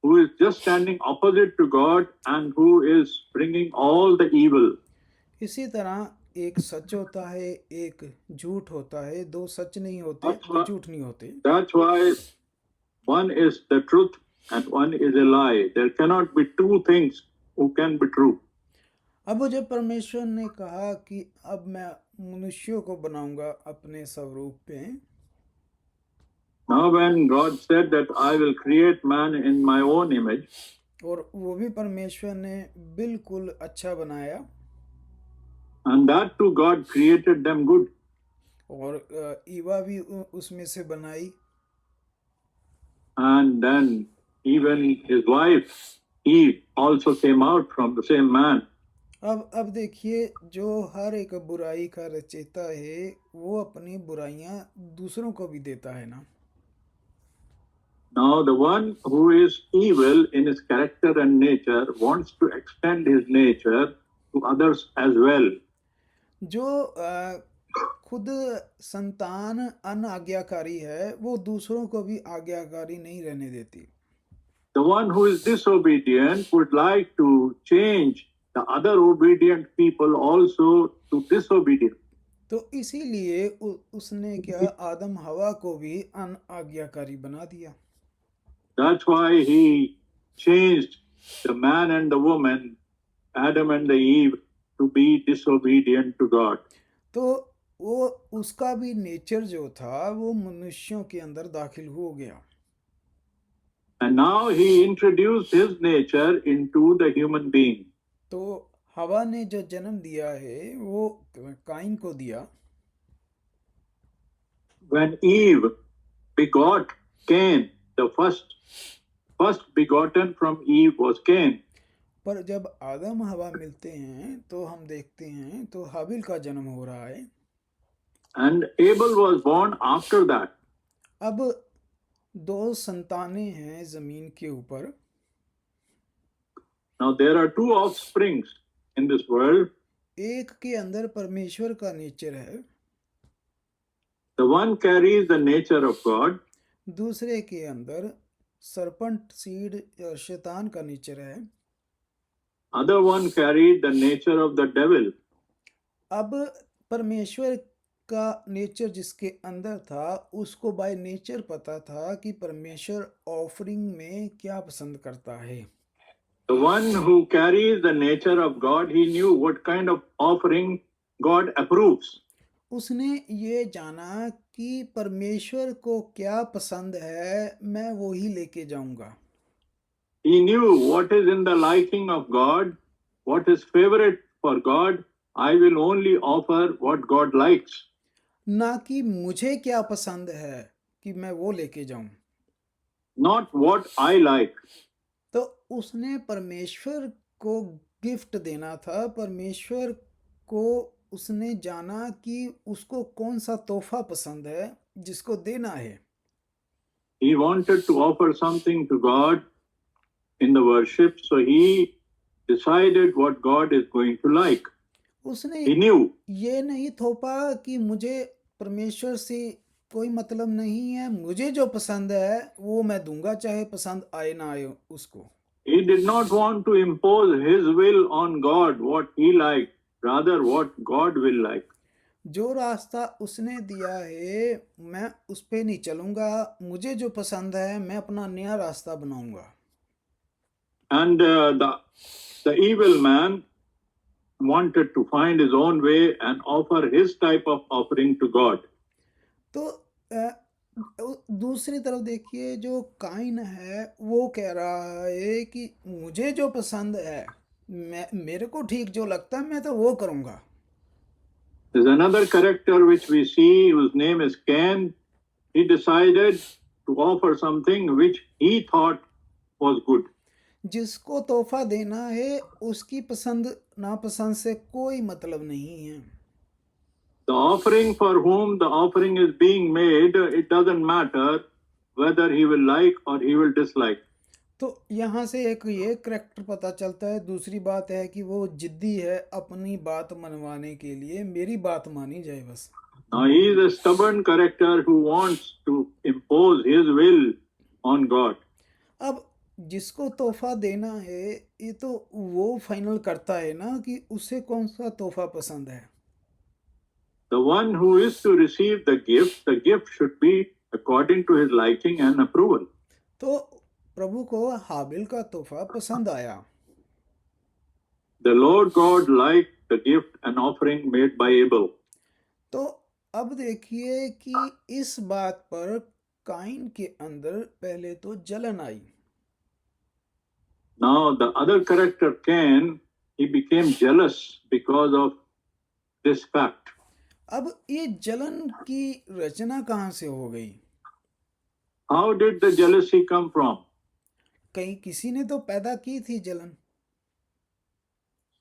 who is just standing opposite to God and who is bringing all the evil. इसी तरह एक सच होता है, एक झूठ होता है, दो सच नहीं होते, दो झूठ नहीं होते। That's why one is the truth and one is a lie. There cannot be two things who can be true. अब जब परमेश्वर ने कहा कि अब मैं मनुष्यों को बनाऊंगा अपने स्वरूप पे, Now when God said that I will create man in my own image, और वो भी परमेश्वर ने बिल्कुल अच्छा बनाया, and that too God created them good. और ईवा भी उसमें से बनाई, And then even his wife Eve also came out from the same man. अब देखिए, जो हर एक बुराई का रचयिता है वो अपनी बुराइयां दूसरों को भी देता है ना। Now the one who is evil in his character and nature wants to extend his nature to others as well. जो खुद संतान अनाज्ञाकारी है वो दूसरों को भी आज्ञाकारी नहीं रहने देती। The one who is disobedient would like to change the other obedient people also to disobedient. तो इसीलिए उसने क्या आदम हवा को भी अनाज्ञाकारी बना दिया। That's why he changed the man and the woman, Adam and the Eve, to be disobedient to God. तो वो उसका भी नेचर जो था वो मनुष्यों के अंदर दाखिल हो गया। And now he introduced his nature into the human being. तो हवा ने जो जन्म दिया है वो काइन को दिया। When Eve begot Cain, the first begotten from Eve was Cain. पर जब आदम हवा मिलते हैं तो हम देखते हैं तो हाबिल का जन्म हो रहा है। And Abel was born after that. अब दो संतानें हैं जमीन के ऊपर। Now there are two offsprings in this world. एक के अंदर परमेश्वर का नेचर है, The one carries the nature of God. दूसरे के अंदर सरपंट सीड या शैतान का नेचर है। Other one carried the nature of the devil. अब परमेश्वर का नेचर जिसके अंदर था उसको बाय नेचर पता था कि परमेश्वर ऑफरिंग में क्या पसंद करता है। The one who carries the nature of God, he knew what kind of offering God approves. उसने ये जाना कि परमेश्वर को क्या पसंद है, मैं वो ही लेके जाऊंगा। He knew what is in the liking of God, what is favorite for God. I will only offer what God likes. ना कि मुझे क्या पसंद है कि मैं वो लेके जाऊं। Not what I like. तो उसने परमेश्वर को गिफ्ट देना था, परमेश्वर को उसने जाना कि उसको कौन सा तोहफा पसंद है जिसको देना है। He wanted to offer something to God in the worship, so he decided what God is going to like. उसने He knew. ये नहीं थोपा कि मुझे परमेश्वर से कोई मतलब नहीं है, मुझे जो पसंद है वो मैं दूंगा चाहे पसंद आए ना आए उसको। He did not want to impose his will on God, what he liked, rather what God will like. जो रास्ता उसने दिया है मैं उस पे नहीं चलूंगा, मुझे जो पसंद है मैं अपना नया रास्ता बनाऊंगा। And the evil man wanted to find his own way and offer his type of offering to God. तो दूसरी तरफ देखिए, जो काइन है वो कह रहा है कि मुझे जो पसंद है, मेरे को ठीक जो लगता है मैं तो वो करूंगा। There's another character which we see whose name is Cain. He decided to offer something which he thought was good. जिसको तोहफा देना है उसकी पसंद नापसंद से कोई मतलब नहीं है। The offering for whom the offering is being made, it doesn't matter whether he will like or he will dislike. तो यहाँ से एक ये करैक्टर पता चलता है। दूसरी बात है कि वो जिद्दी है अपनी बात मनवाने के लिए, मेरी बात मानी जाए बस। Now he is a stubborn character who wants to impose his will on God. अब जिसको तोहफा देना है ये तो वो फाइनल करता है ना कि उसे कौन सा तोहफा पसंद है। The one who is to receive the gift should be according to his liking and approval. तो प्रभु को हाबिल का तोहफा पसंद आया। The Lord God liked the gift and offering made by Abel. तो अब देखिए कि इस बात पर काइन के अंदर पहले तो जलन आई। Now the other character, Cain, he became jealous because of this fact. अब ये जलन की रचना कहाँ से हो गई? How did the jealousy come from? कहीं किसी ने तो पैदा की थी जलन।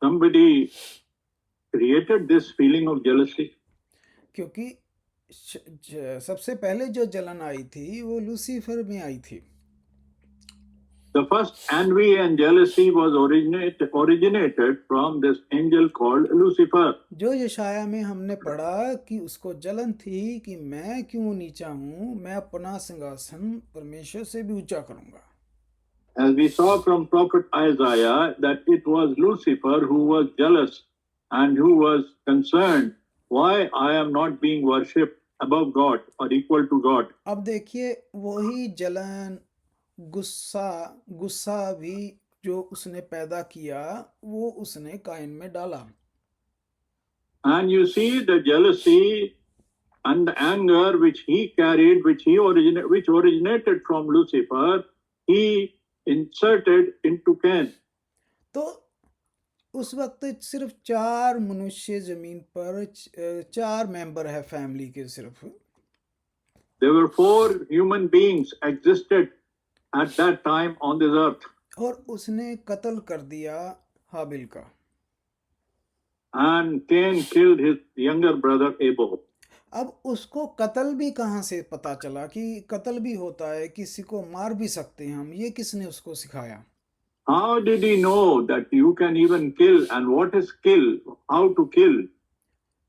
Somebody created this feeling of jealousy. क्योंकि सबसे पहले जो जलन आई थी वो लूसीफर में आई थी। The first envy and jealousy was originated from this angel called Lucifer. जो यशाया में हमने पढ़ा कि उसको जलन थी कि मैं क्यों नीचा हूँ, मैं अपना सिंहासन परमेश्वर से भी ऊंचा करूंगा। As we saw from prophet Isaiah that it was Lucifer who was jealous and who was concerned why I am not being worshipped above God or equal to God. अब देखिए वही जलन, गुस्सा भी जो उसने पैदा किया वो उसने काइन में डाला। And you see the jealousy and the anger which he carried, which originated from Lucifer, he inserted into Cain. तो उस वक्त सिर्फ 4 मनुष्य जमीन पर 4 मेंबर है फैमिली के सिर्फ। There were 4 human beings existed at that time on this earth. और उसने कत्ल कर दिया हाबिल का। And Cain killed his younger brother Abel. अब उसको कत्ल भी कहाँ से पता चला कि कत्ल भी होता है, किसी को मार भी सकते हैं हम? ये किसने उसको सिखाया? How did he know that you can even kill and what is kill? How to kill?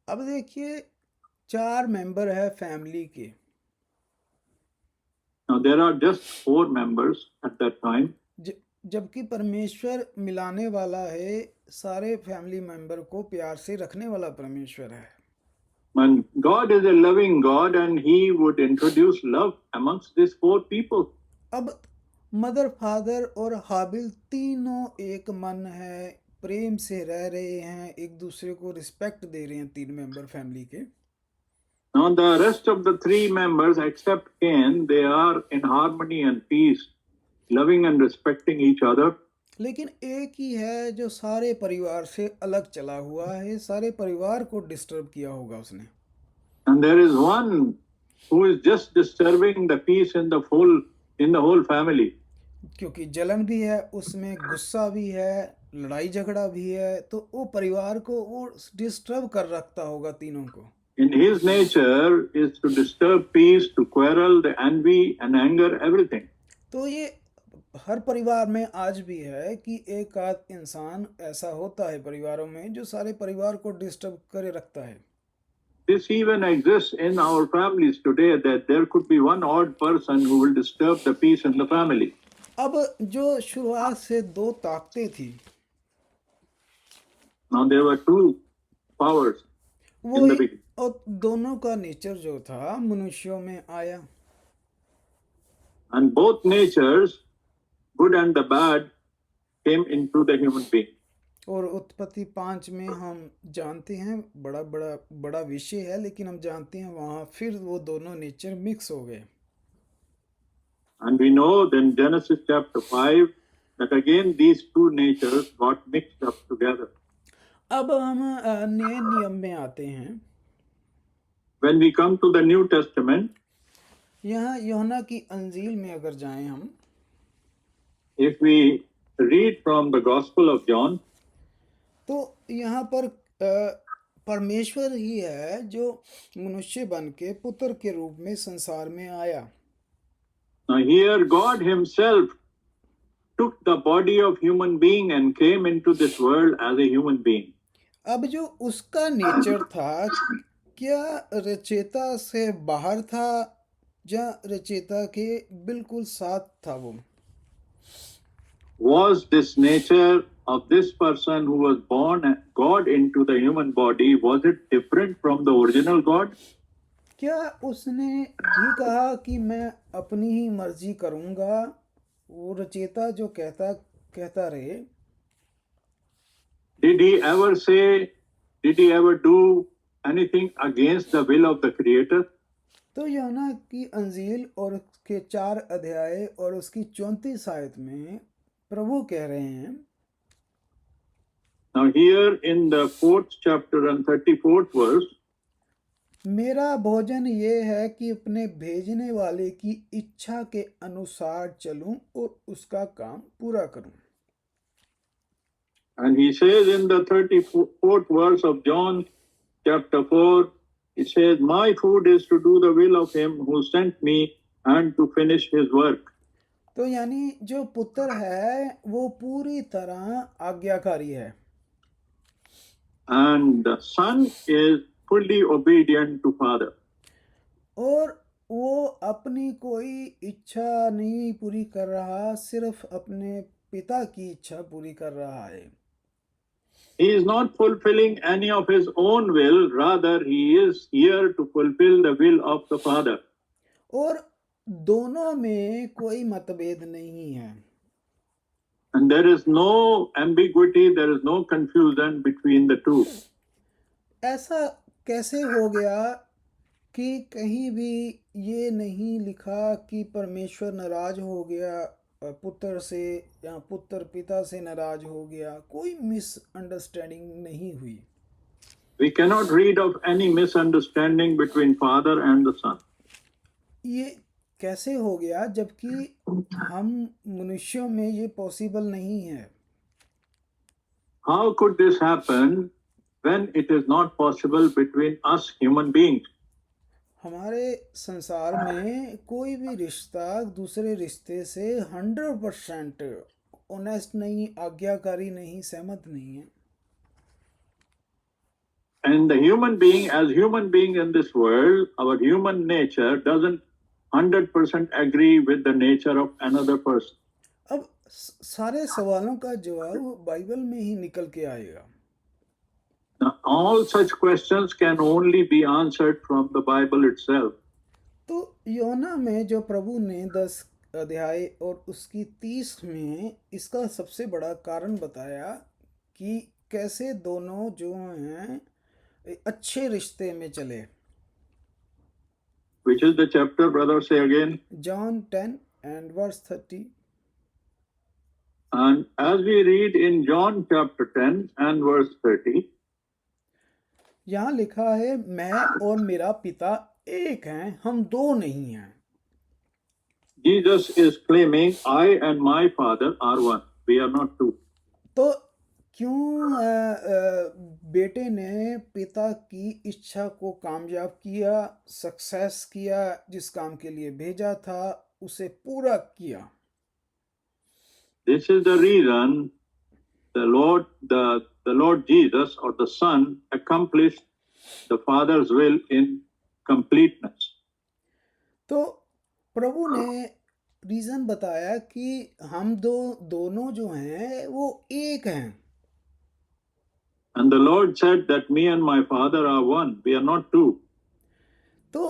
अब देखिए 4 मेंबर है फैमिली के। Now there are just 4 members at that time. जबकि परमेश्वर मिलाने वाला है, सारे फैमिली मेंबर को प्यार से रखने वाला परमेश्वर है। When God is a loving God and he would introduce love amongst these 4 people. अब मदर, फादर और हाबिल तीनों एक मन है, प्रेम से रह रहे हैं, एक दूसरे को रिस्पेक्ट दे रहे हैं 3 मेंबर फैमिली के। Now the rest of the 3 members except Cain, they are in harmony and peace, loving and respecting each other. लेकिन एक ही है जो सारे परिवार से अलग चला हुआ है, सारे परिवार को डिस्टर्ब किया होगा उसने। And there is one who is just disturbing the peace in the whole family. क्योंकि जलन भी है उसमें, गुस्सा भी है, लड़ाई झगड़ा भी है, तो वो परिवार को वो डिस्टर्ब कर रखता होगा तीनों को। In his nature is to disturb peace, to quarrel, the envy and anger, everything. तो ये हर परिवार में आज भी है कि एक आध इंसान ऐसा होता है परिवारों में जो सारे परिवार को डिस्टर्ब करे रखता है। This even exists in our families today, that there could be one odd person who will disturb the peace in the family. अब जो शुरुआत से 2 ताकतें थी, Now there were 2 powers वो in the beginning. और दोनों का नेचर जो था मनुष्यों में आया। And both natures, good and the bad, came into the human being. और उत्पत्ति 5 में हम जानते हैं, बड़ा विषय है, लेकिन हम जानते हैं वहाँ फिर वो दोनों नेचर मिक्स हो गए। And we know then Genesis chapter 5 that again these 2 natures got mixed up together. अब हम नए नियम में आते हैं। When we come to the New Testament, यहाँ यूहन्ना की अंजील में अगर जाएं हम, if we read from the Gospel of John, तो यहाँ पर परमेश्वर ही है जो मनुष्य बन के पुत्र के रूप में संसार में आया। now here God himself took the body of human being and came into this world as a human being. अब जो उसका नेचर था, क्या रचयिता से बाहर था या रचयिता के बिल्कुल साथ था? वो Was this nature of this person who was born God into the human body, was it different from the original God? क्या उसने भी कहा कि मैं अपनी ही मर्जी करूंगा, वो रचयिता जो कहता रहे? Did he ever say, did he ever do anything against the will of the Creator? तो यूहन्ना की अंजील और उसके 4 अध्याय और उसकी 34 आयत में प्रभु कह रहे हैं, Now here in the 4th chapter and 34th verse, मेरा भोजन ये है कि अपने भेजने वाले की इच्छा के अनुसार चलूं और उसका काम पूरा करूं। and he says in the 34th verse of John chapter 4, he says, my food is to do the will of him who sent me and to finish his work. तो यानी जो पुत्र है वो पूरी तरह आज्ञाकारी है, And the son is fully obedient to father. और वो अपनी कोई इच्छा नहीं पूरी कर रहा, सिर्फ अपने पिता की इच्छा पूरी कर रहा है। He is not fulfilling any of his own will, rather he is here to fulfill the will of the father. और दोनों में कोई मतभेद नहीं है, And there is no ambiguity, there is no confusion between the two. ऐसा कैसे हो गया कि कहीं भी ये नहीं लिखा कि परमेश्वर नाराज हो गया पुत्र से या पुत्र पिता से नाराज हो गया? कोई मिसअंडरस्टैंडिंग नहीं हुई। We cannot read of any misunderstanding between father and the son. ये कैसे हो गया जबकि हम मनुष्यों में ये पॉसिबल नहीं है? How could this happen when it is not possible between us human beings? हमारे संसार में कोई भी रिश्ता दूसरे रिश्ते से 100% ऑनेस्ट नहीं, आज्ञाकारी नहीं, सहमत नहीं है। And the human being, as human being in this world, our human nature doesn't 100% agree with the nature of another person. अब सारे सवालों का जवाब बाइबल में ही निकल के आएगा। Now, all such questions can only be answered from the Bible itself. तो योना में जो प्रभु ने 10 अध्याय और उसकी 30 में इसका सबसे बड़ा कारण बताया कि कैसे दोनों जो हैं अच्छे रिश्ते में चले। Which is the chapter, brother, say again? John 10 and verse 30. And as we read in John chapter 10 and verse 30, यहाँ लिखा है, मैं और मेरा पिता एक हैं, हम दो नहीं हैं। Jesus is claiming, I and my father are one. We are not two. तो क्यों बेटे ने पिता की इच्छा को कामयाब किया, सक्सेस किया, जिस काम के लिए भेजा था उसे पूरा किया। This is the reason the Lord Jesus or the Son accomplished the Father's will in completeness. तो प्रभु ने रीजन बताया कि हम दोनों जो हैं वो एक हैं। And the Lord said that me and my Father are one. We are not two. तो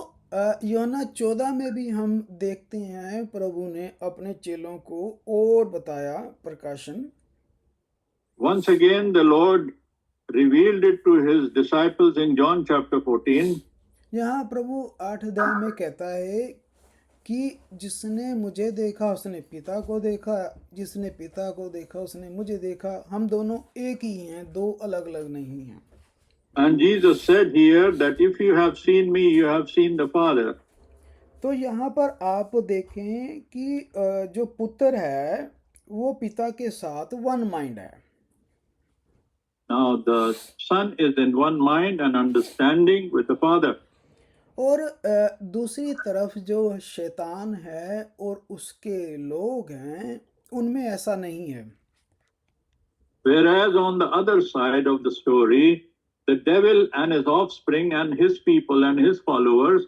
यूहन्ना 14 में भी हम देखते हैं प्रभु ने अपने चेलों को और बताया प्रकाशन। Once again, the Lord revealed it to his disciples in John chapter 14. यहाँ प्रभु 8 अध्याय में कहता है कि जिसने मुझे देखा उसने पिता को देखा, जिसने पिता को देखा उसने मुझे देखा। हम दोनों एक ही हैं, दो अलग अलग नहीं हैं। And Jesus said here that if you have seen me, you have seen the Father. तो यहाँ पर आप देखें कि जो पुत्र है वो पिता के साथ वन माइंड है। Now the Son is in one mind and understanding with the Father. और दूसरी तरफ जो शैतान है और उसके लोग हैं उनमें ऐसा नहीं है। Whereas on the other side of the story, the devil and his offspring and his people and his followers,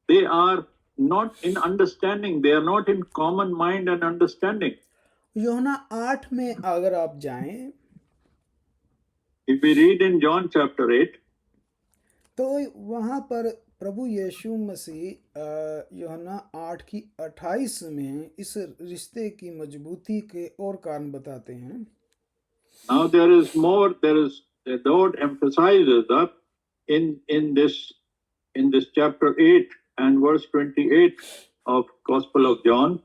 they are not in understanding. They are not in common mind and understanding. यूहन्ना 8 में अगर आप जाएं, If we read in John chapter 8, तो वहाँ पर प्रभु यीशु मसीह यूहन्ना 8 की 28 में इस रिश्ते की मजबूती के और कारण बताते हैं। Now there is more. There is the Lord emphasizes that in this chapter 8 and verse 28 of Gospel of John.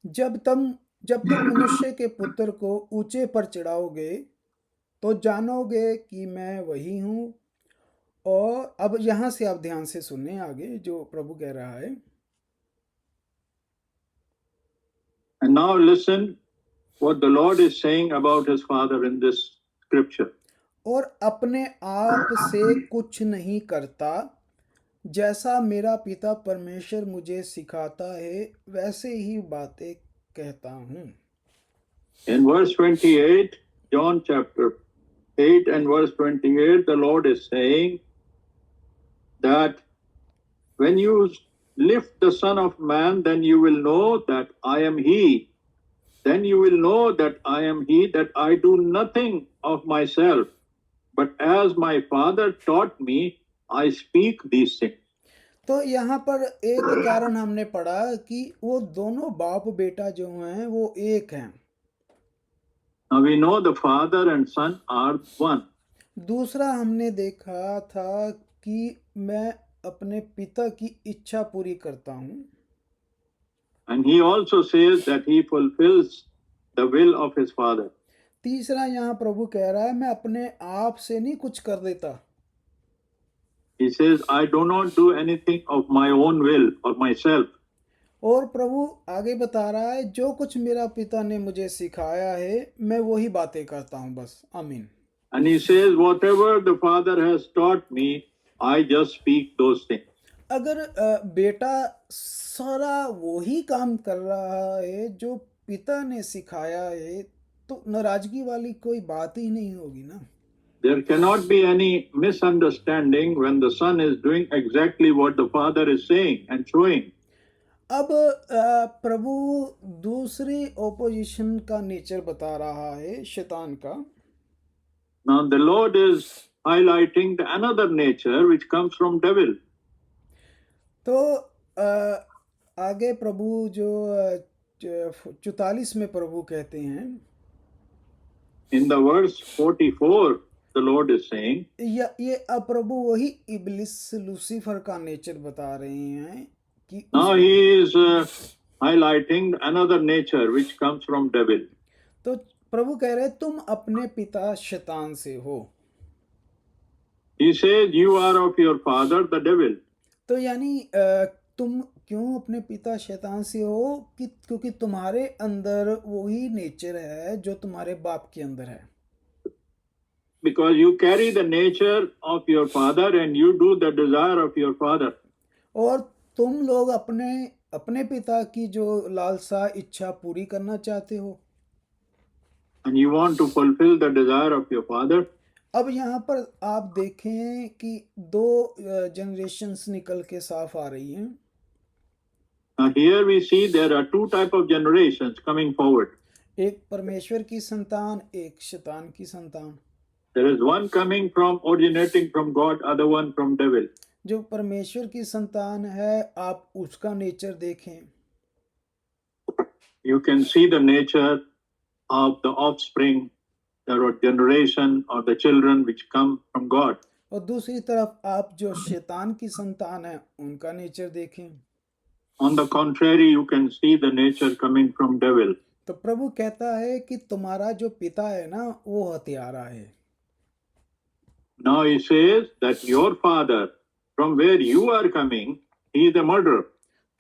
जब तुम मनुष्य के पुत्र को ऊंचे पर चढ़ाओगे तो जानोगे कि मैं वही हूँ। और अब यहाँ से आप ध्यान से सुनने आगे जो प्रभु कह रहा है। And now listen what the Lord is saying about his Father in this scripture. और अपने आप से कुछ नहीं करता, जैसा मेरा पिता परमेश्वर मुझे सिखाता है वैसे ही बातें कहता हूँ। In verse 28, John chapter 8 and verse 28, the Lord is saying that when you lift the Son of Man, then you will know that I am He. Then you will know that I am He, that I do nothing of myself, but as my Father taught me, I speak these things. तो यहाँ पर एक कारण हमने पढ़ा कि वो दोनों बाप बेटा जो हैं वो एक हैं। Now we know the Father and Son are one. दूसरा हमने देखा था कि मैं अपने पिता की इच्छा पूरी करता हूँ। And he also says that he fulfills the will of his Father. तीसरा यहाँ प्रभु कह रहा है मैं अपने आप से नहीं कुछ कर देता। He says, I do not do anything of my own will or myself. और प्रभु आगे बता रहा है जो कुछ मेरा पिता ने मुझे सिखाया है मैं वही बातें करता हूँ बस। आमीन। And he says, whatever the Father has taught me, I just speak those things. अगर बेटा सारा वही काम कर रहा है जो पिता ने सिखाया है तो नाराजगी वाली कोई बात ही नहीं होगी ना। There cannot be any misunderstanding when the Son is doing exactly what the Father is saying and showing. अब प्रभु दूसरी ओपोजिशन का नेचर बता रहा है शैतान का। Now the Lord is highlighting the another nature which comes from devil. तो आगे प्रभु जो 44 में प्रभु कहते हैं, In the verse 44, the Lord is saying, ये अब प्रभु वही इब्लिस लूसीफर का नेचर बता रहे हैं कि now he is highlighting another nature which comes from devil. तो प्रभु कह रहे हैं तुम अपने पिता शैतान से हो। He says, you are of your father, the devil. तो यानी तुम क्यों अपने पिता शैतान से हो कि क्योंकि तुम्हारे अंदर वही नेचर है जो तुम्हारे बाप के अंदर है। Because you carry the nature of your father and you do the desire of your father. और तुम लोग अपने पिता की जो लालसा इच्छा पूरी करना चाहते हो। And you want to fulfill the desire of your father. अब यहाँ पर आप देखें कि दो जनरेशन्स निकल के साफ आ रही हैं। Now here we see there are two type of generations coming forward. एक परमेश्वर की संतान, एक शैतान की संतान। There is one coming from originating from God, other one from devil. जो परमेश्वर की संतान है आप उसका नेचर देखें। You can see the nature of the offspring, or generation or the children which come from God. और दूसरी तरफ आप जो शैतान की संतान है उनका नेचर देखें। On the contrary, you can see the nature coming from devil. तो प्रभु कहता है कि तुम्हारा जो पिता है ना वो हत्यारा है। Now he says that your father, from where you are coming, he is a murderer.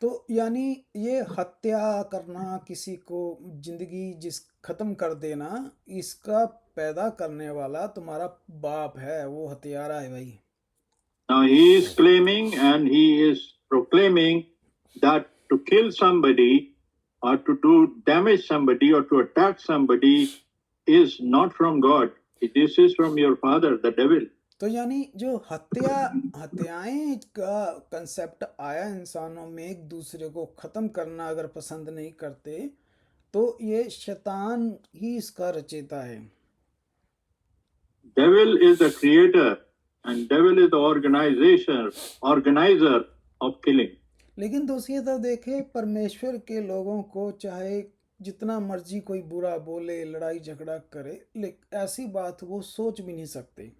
तो यानी ये हत्या करना, किसी को जिंदगी खत्म कर देना, इसका पैदा करने वाला तुम्हारा बाप है, वो हत्यारा है भाई। Now he is claiming and he is proclaiming that to kill somebody or to do damage somebody or to attack somebody is not from God. This is from your father, the devil. तो यानी जो हत्याएं का concept आया इंसानों में एक दूसरे को खत्म करना अगर पसंद नहीं करते तो ये शैतान ही इसका रचयिता है। Devil is the creator and devil is the organizer of killing. लेकिन दूसरी तरफ देखें परमेश्वर के लोगों को चाहे जितना मर्जी कोई बुरा बोले, लड़ाई झगड़ा करे, लेकिन ऐसी बात वो सोच भी नहीं सकते।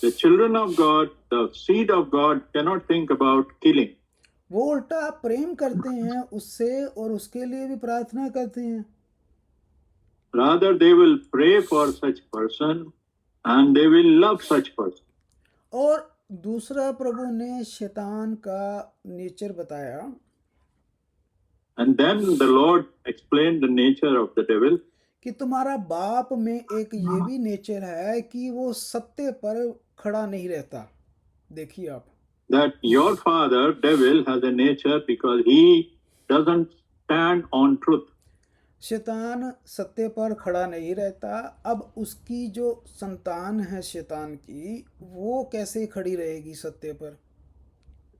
The children of God, the seed of God, cannot think about killing. वो उल्टा प्रेम करते हैं उससे और उसके लिए भी प्रार्थना करते हैं। Rather, they will pray for such person and they will love such person. और दूसरा प्रभु ने शैतान का नेचर बताया, And then the Lord explained the nature of the devil. कि तुम्हारा बाप में एक ये भी नेचर है कि वो सत्य पर खड़ा नहीं रहता। देखिए आप, That your father, devil, has a nature because he doesn't stand on truth. शैतान सत्य पर खड़ा नहीं रहता। अब उसकी जो संतान है शैतान की, वो कैसे खड़ी रहेगी सत्य पर?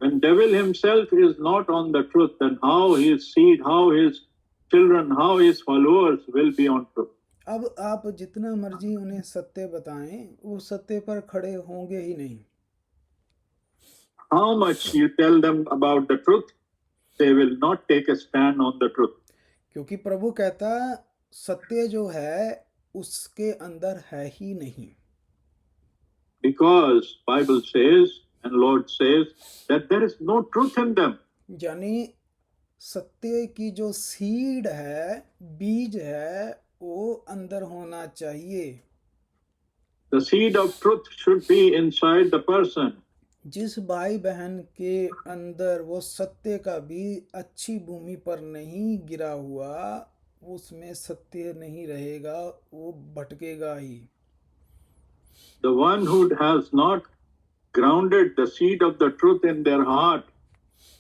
When devil himself is not on the truth, then how his seed, how his children, how his followers will be on truth. अब आप जितना मर्जी उन्हें सत्य बताएं, वो सत्य पर खड़े होंगे ही नहीं। How much you tell them about the truth, they will not take a stand on the truth. क्योंकि प्रभु कहता सत्य जो है उसके अंदर है ही नहीं। Because Bible says and Lord says that there is no truth in them. यानी सत्य की जो सीड है, बीज है, वो अंदर होना चाहिए। The seed of truth should be inside the person. जिस भाई बहन के अंदर वो सत्य का बीज अच्छी भूमि पर नहीं गिरा हुआ, उसमें सत्य नहीं रहेगा, वो भटकेगा ही। The one who has not grounded the seed of the truth in their heart,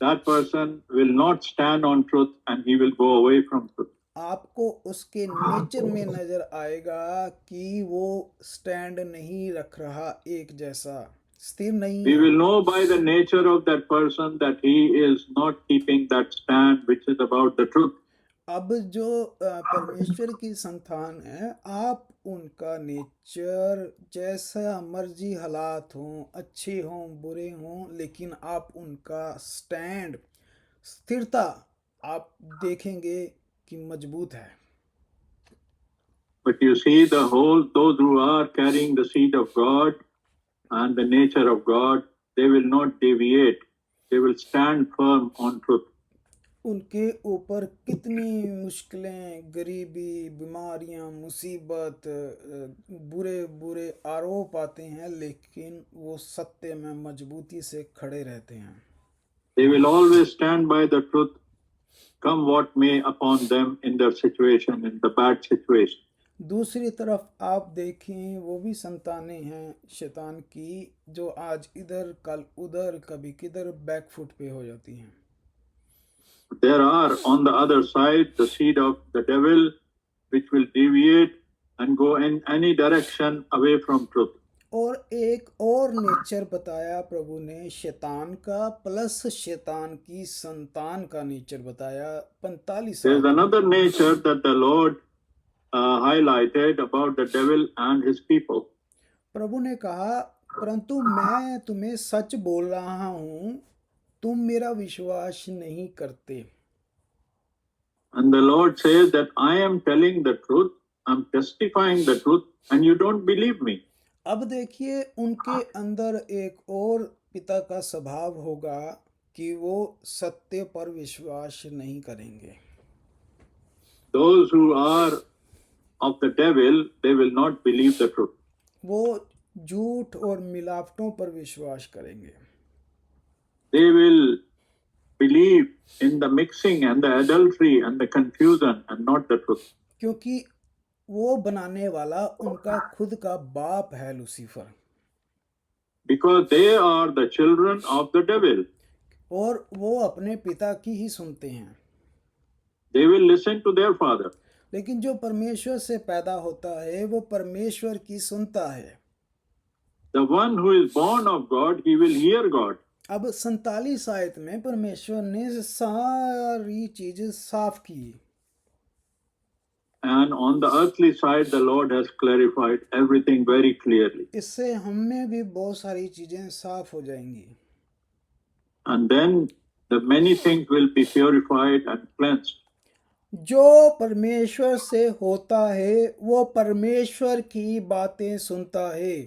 that person will not stand on truth and he will go away from truth. आपको उसके नेचर में नजर आएगा कि वो स्टैंड नहीं रख रहा, एक जैसा स्थिर नहीं We है। will know by the nature of that person that he is not keeping that stand which is about the truth. अब जो परमेश्वर की संतान है, आप उनका नेचर जैसा मर्जी हालात हों, अच्छे हों, बुरे हों, लेकिन आप उनका स्टैंड, स्थिरता आप देखेंगे कि मजबूत है। But you see the whole, those who are carrying the seed of God and the nature of God, they will not deviate. They will stand firm on truth. उनके ऊपर कितनी मुश्किलें, गरीबी, बीमारियां, मुसीबत, बुरे बुरे आरोप आते हैं, लेकिन वो सत्य में मजबूती से खड़े रहते हैं। They will always stand by the truth, come what may upon them in their situation, in the bad situation. दूसरी तरफ आप देखें, वो भी संतानें हैं शैतान की, जो आज इधर कल उधर, कभी किधर बैकफुट पे हो जाती हैं। There are on the other side the seed of the devil which will deviate and go in any direction away from truth. और एक और नेचर बताया प्रभु ने शैतान का, प्लस शैतान की संतान का नेचर बताया 45 There is साल। another nature that the Lord highlighted about the devil and his people. प्रभु ने कहा, परंतु मैं तुम्हें सच बोल रहा हूँ, तुम मेरा विश्वास नहीं करते। And the Lord says that I am telling the truth, I'm testifying the truth, and you don't believe me. अब देखिए, उनके अंदर एक और पिता का स्वभाव होगा कि वो सत्य पर विश्वास नहीं करेंगे। Those who are of the devil, they will not believe the truth. वो झूठ और मिलावटों पर विश्वास करेंगे। They will believe in the mixing and the adultery and the confusion and not the truth. क्योंकि वो बनाने वाला उनका खुद का बाप है Lucifer, Because they are the children of the devil. और वो अपने पिता की ही सुनते हैं। They will listen to their father. लेकिन जो परमेश्वर से पैदा होता है, वो परमेश्वर की सुनता है। The one who is born of God, he will hear God. अब 47 आयत में परमेश्वर ने सारी चीजें साफ की, And on the earthly side, the Lord has clarified everything very clearly. इससे हमें भी बहुत सारी चीजें साफ हो जाएंगी। And then the many things will be purified and cleansed. जो परमेश्वर से होता है वो परमेश्वर की बातें सुनता है।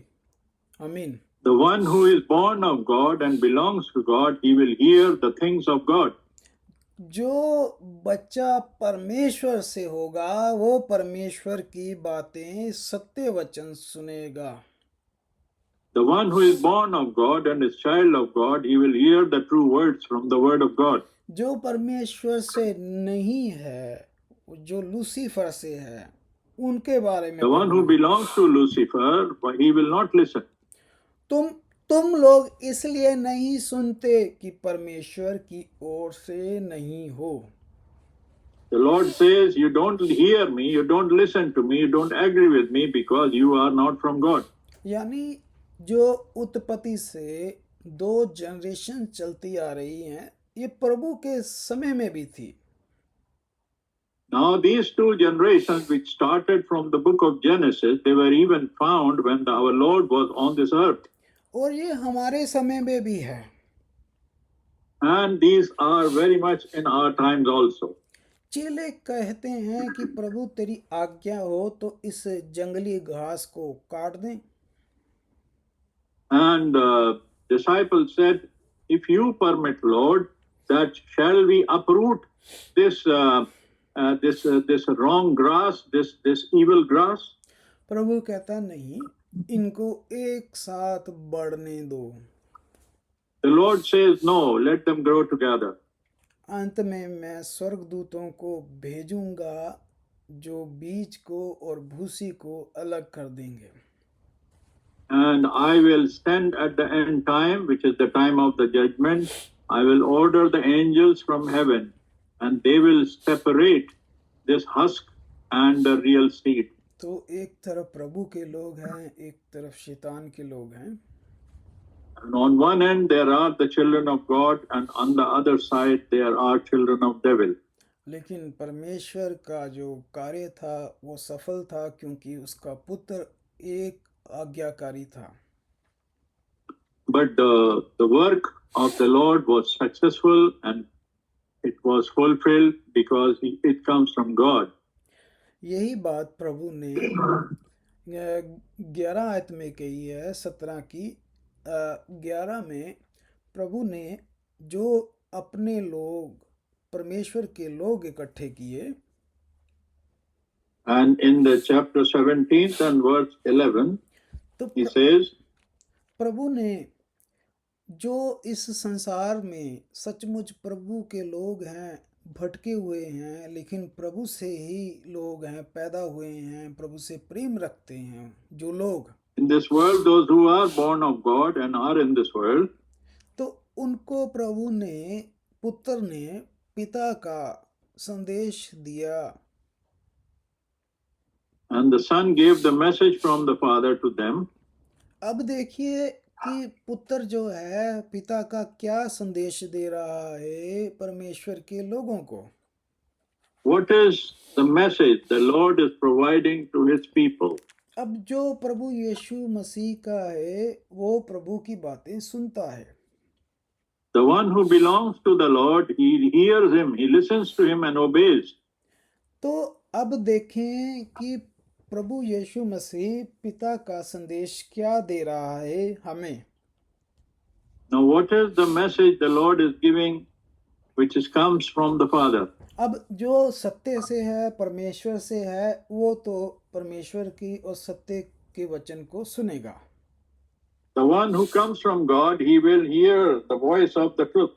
आमीन। The one who is born of God and belongs to God, he will hear the things of God. जो बच्चा परमेश्वर से होगा वो परमेश्वर की बातें सत्य वचन सुनेगा। The one who is born of God and is child of God, he will hear the true words from the word of God. जो परमेश्वर से नहीं है, जो लूसीफर से है, उनके बारे में The one who belongs to Lucifer, he will not listen. तुम लोग इसलिए नहीं सुनते कि परमेश्वर की ओर से नहीं हो। The Lord says, you don't hear me, you don't listen to me, you don't agree with me because you are not from God. यानी जो उत्पत्ति से 2 जनरेशन चलती आ रही हैं, ये प्रभु के समय में भी थी। Now these 2 generations which started from the book of Genesis, they were even found when our Lord was on this earth. और ये हमारे समय में भी है। And these are very much in our times also. चेले कहते हैं कि प्रभु तेरी आज्ञा हो तो इस जंगली घास को काट दें। And disciples said, if you permit, Lord, that shall we uproot this wrong grass, this evil grass? प्रभु कहता नहीं, इनको एक साथ बढ़ने दो। The Lord says, no, let them grow together. अंत में मैं स्वर्गदूतों को भेजूंगा जो बीज को और भूसी को अलग कर देंगे। And I will send at the end time, which is the time of the judgment, I will order the angels from heaven, and they will separate this husk and the real seed. तो एक तरफ प्रभु के लोग हैं, एक तरफ शैतान के लोग हैं। And on one end there are the children of God, and on the other side there are children of devil. लेकिन परमेश्वर का जो कार्य था वो सफल था क्योंकि उसका पुत्र एक आज्ञाकारी था। But the work of the Lord was successful and it was fulfilled because it comes from God. यही बात प्रभु ने 11 आयत में कही है, 17 की 11 में प्रभु ने जो अपने लोग परमेश्वर के लोग इकट्ठे किए। And in the chapter 17 and verse 11, he says, प्रभु ने जो इस संसार में सचमुच प्रभु के लोग हैं, भटके हुए हैं, लेकिन प्रभु से ही लोग हैं, पैदा हुए हैं, प्रभु से प्रेम रखते हैं जो लोग। In this world, those who are born of God and are in this world, तो उनको प्रभु ने, पुत्र ने पिता का संदेश दिया। and the Son gave the message from the Father to them. अब देखिए कि पुत्र जो है पिता का क्या संदेश दे रहा है परमेश्वर के लोगों को। What is the message the Lord is providing to his people? अब जो प्रभु यीशु मसीह का है वो प्रभु की बातें सुनता है। The one who belongs to the Lord, he hears him, he listens to him and obeys. तो अब देखें कि प्रभु यीशु मसीह पिता का संदेश क्या दे रहा है हमें। Now what is the message the Lord is giving which comes from the Father? अब जो सत्य से है, परमेश्वर से है, वो तो परमेश्वर की और सत्य के वचन को सुनेगा। The one who comes from God, he will hear the voice of the truth.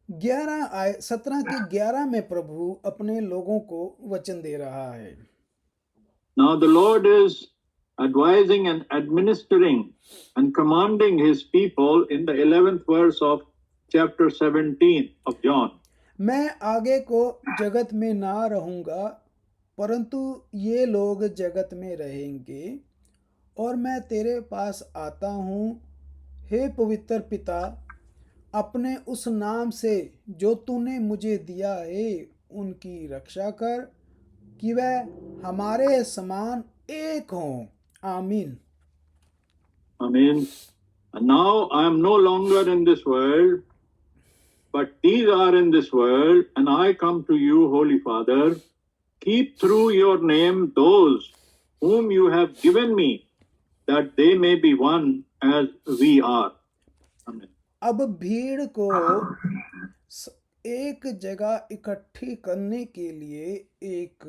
17 के 11 में प्रभु अपने लोगों को वचन दे रहा है। Now the Lord is advising and administering and commanding his people in the 11th verse of chapter 17 of John. मैं आगे को जगत में ना रहूंगा, परंतु ये लोग जगत में रहेंगे, और मैं तेरे पास आता हूँ, हे पवित्र पिता, अपने उस नाम से जो तूने मुझे दिया है उनकी रक्षा कर, कि वह हमारे समान एक हों। आमीन। Amen. And now I am no longer in this world, but these are in this world, and I come to you, Holy Father. Keep through your name those whom you have given me, that they may be one as we are. Amen. अब भीड़ को एक जगह इकट्ठी करने के लिए एक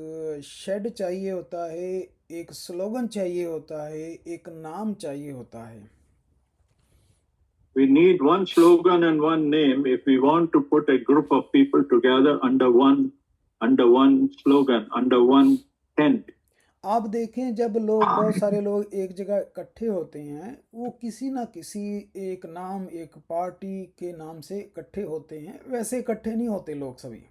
शेड चाहिए होता है, एक स्लोगन चाहिए होता है, एक नाम चाहिए होता है। We need one slogan and one name if we want to put a group of people together under one slogan, under one tent. आप देखें, जब लोग बहुत सारे लोग एक जगह इकट्ठे होते हैं, वो किसी ना किसी एक नाम, एक पार्टी के नाम से इकट्ठे होते हैं। वैसे इकट्ठे नहीं होते लोग सभी।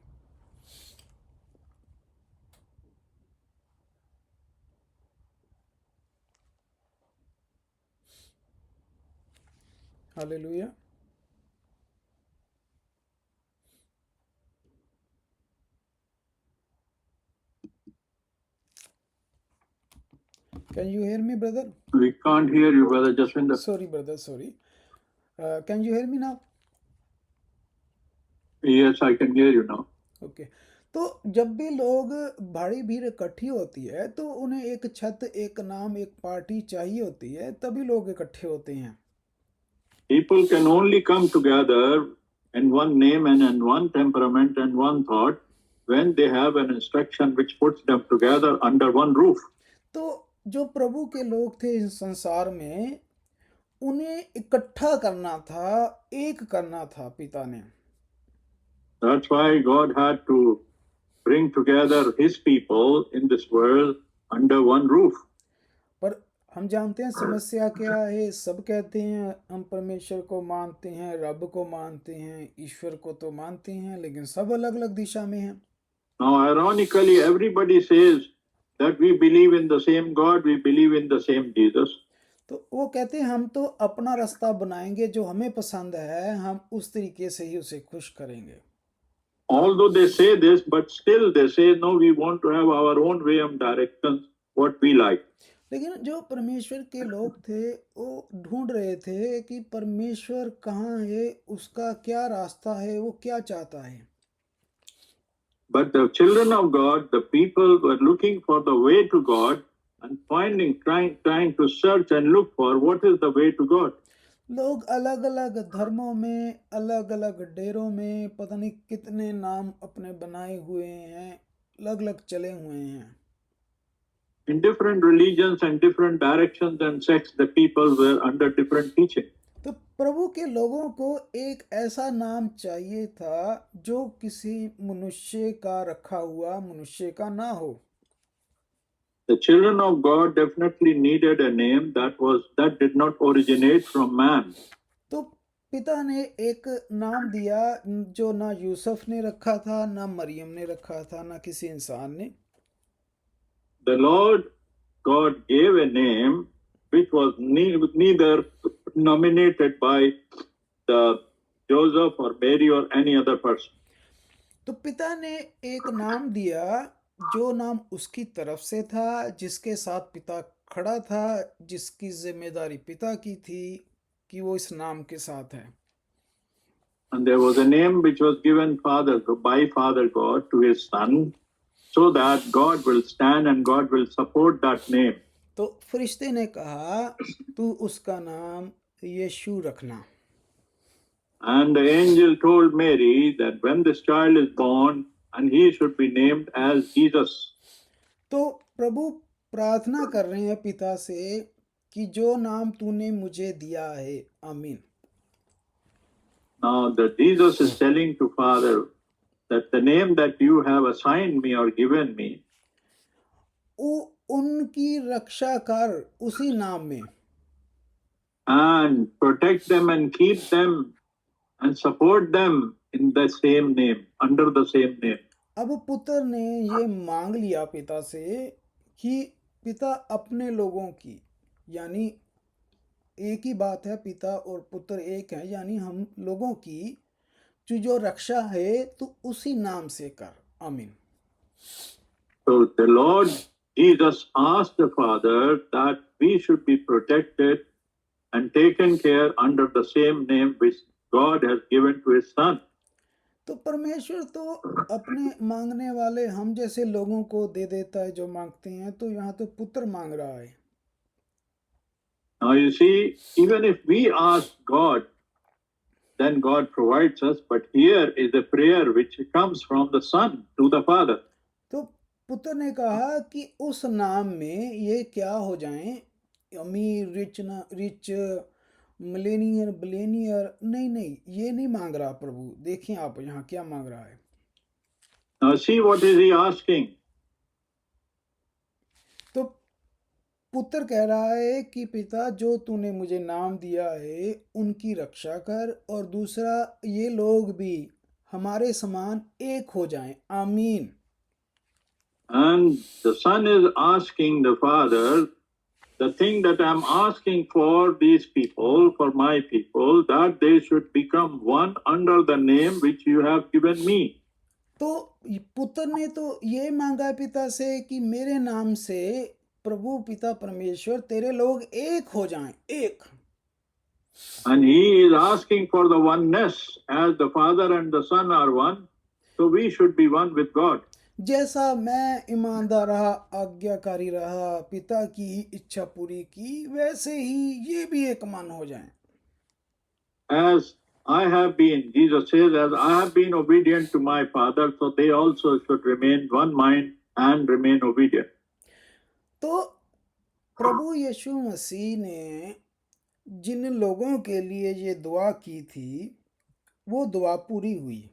Hallelujah. Can you hear me, brother? We can't hear you, brother Jaswinder. Sorry, brother, sorry. Can you hear me now? Yes, I can hear you now. Okay. तो जब भी लोग भारी भीड़ इकट्ठी होती है तो उन्हें एक छत, एक नाम, एक पार्टी चाहिए होती है, तभी लोग इकट्ठे होते हैं। People can only come together in one name and in one temperament and one thought when they have an instruction which puts them together under one roof. तो जो प्रभु के लोग थे इस संसार में, उन्हें इकट्ठा करना था, एक करना था पिता ने। That's why God had to bring together his people in this world under one roof. पर हम जानते हैं समस्या क्या है। सब कहते हैं हम परमेश्वर को मानते हैं, रब को मानते हैं, ईश्वर को तो मानते हैं, लेकिन सब अलग अलग दिशा में हैं। Now, ironically, everybody says that we believe in the same God, we believe in the same Jesus. तो वो कहते हैं हम तो अपना रास्ता बनाएंगे, जो हमें पसंद है हम उस तरीके से ही उसे खुश करेंगे। Although they say this, but still they say, no, we want to have our own way of directions, what we like. लेकिन जो परमेश्वर के लोग थे वो ढूंढ रहे थे कि परमेश्वर कहाँ है, उसका क्या रास्ता है, वो क्या चाहता है। But the children of God, the people were looking for the way to God and trying to search and look for what is the way to God. लोग अलग अलग धर्मों में, अलग अलग डेरों में पता नहीं कितने नाम अपने बनाए हुए हैं, अलग अलग चले हुए हैं। In different religions and different directions and sects, the people were under different teaching. तो प्रभु के लोगों को एक ऐसा नाम चाहिए था जो किसी मनुष्य का रखा हुआ मनुष्य का ना हो। The children of God definitely needed a name that did not originate from man. तो पिता ने एक नाम दिया जो ना यूसुफ ने रखा था, ना मरियम ने रखा था, ना किसी इंसान ने। The Lord God gave a name which was neither nominated by the Joseph or Mary or any other person. तो पिता ने एक नाम दिया जो नाम उसकी तरफ से था, जिसके साथ पिता खड़ा था, जिसकी जिम्मेदारी पिता की थी कि वो इस नाम के साथ है। And there was a name which was given by Father God to his Son, so that God will stand and God will support that name. तो फरिश्ते ने कहा तू उसका नाम यीशु रखना। And the angel told Mary that when this child is born and he should be named as Jesus. तो प्रभु प्रार्थना कर रहे हैं पिता से कि जो नाम तूने मुझे दिया है, आमीन। Now the Jesus is telling to Father that the name that you have assigned me or given me, उनकी रक्षा कर उसी नाम में, and protect them and keep them and support them in the same name, under the same name. अब पुत्र ने ये मांग लिया पिता से कि पिता अपने लोगों की, यानी एक ही बात है, पिता और पुत्र एक है, यानी हम लोगों की जो रक्षा है तो उसी नाम से कर, आमीन। So the Lord Jesus asked the Father that we should be protected and taken care under the same name which God has given to his Son. तो परमेश्वर तो अपने मांगने वाले हम जैसे लोगों को दे देता है जो मांगते हैं, तो यहाँ तो पुत्र मांग रहा है। Now you see, even if we ask God, then God provides us. But here is a prayer which comes from the Son to the Father. तो पुत्र ने कहा कि उस नाम में ये क्या हो जाएं, अमीर, रिच, मिलेनियर, बिलियनियर, नहीं, ये नहीं मांग रहा प्रभु। देखिए आप यहाँ क्या मांग रहा है। Now see what is he asking. तो पुत्र कह रहा है कि पिता, जो तूने मुझे नाम दिया है उनकी रक्षा कर, और दूसरा ये लोग भी हमारे समान एक हो जाएं। आमीन। And the Son is asking the Father, the thing that I'm asking for these people, for my people, that they should become one under the name which you have given me. तो पुत्र ने तो ये मांगा पिता से कि मेरे नाम से प्रभु पिता परमेश्वर तेरे लोग एक हो जाएं, एक। And he is asking for the oneness, as the Father and the Son are one, so we should be one with God. जैसा मैं ईमानदार रहा, आज्ञाकारी रहा, पिता की इच्छा पूरी की, वैसे ही ये भी एक मन हो जाएं। As I have been, Jesus says, as I have been obedient to my Father, so they also should remain one mind and remain obedient. तो प्रभु यीशु मसीह ने जिन लोगों के लिए ये दुआ की थी, वो दुआ पूरी हुई।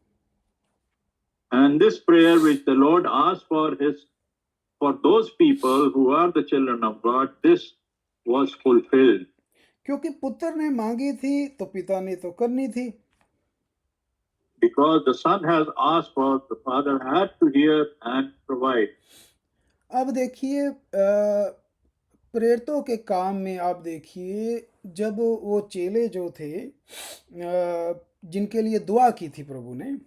And this prayer which the Lord asked for those people who are the children of God, this was fulfilled. क्योंकि पुत्र ने मांगी थी तो पिता ने तो करनी थी। Because the Son has asked for, the Father had to hear and provide. अब देखिए प्रेरितों के काम में आप देखिए, जब वो चेले जो थे जिनके लिए दुआ की थी प्रभु ने,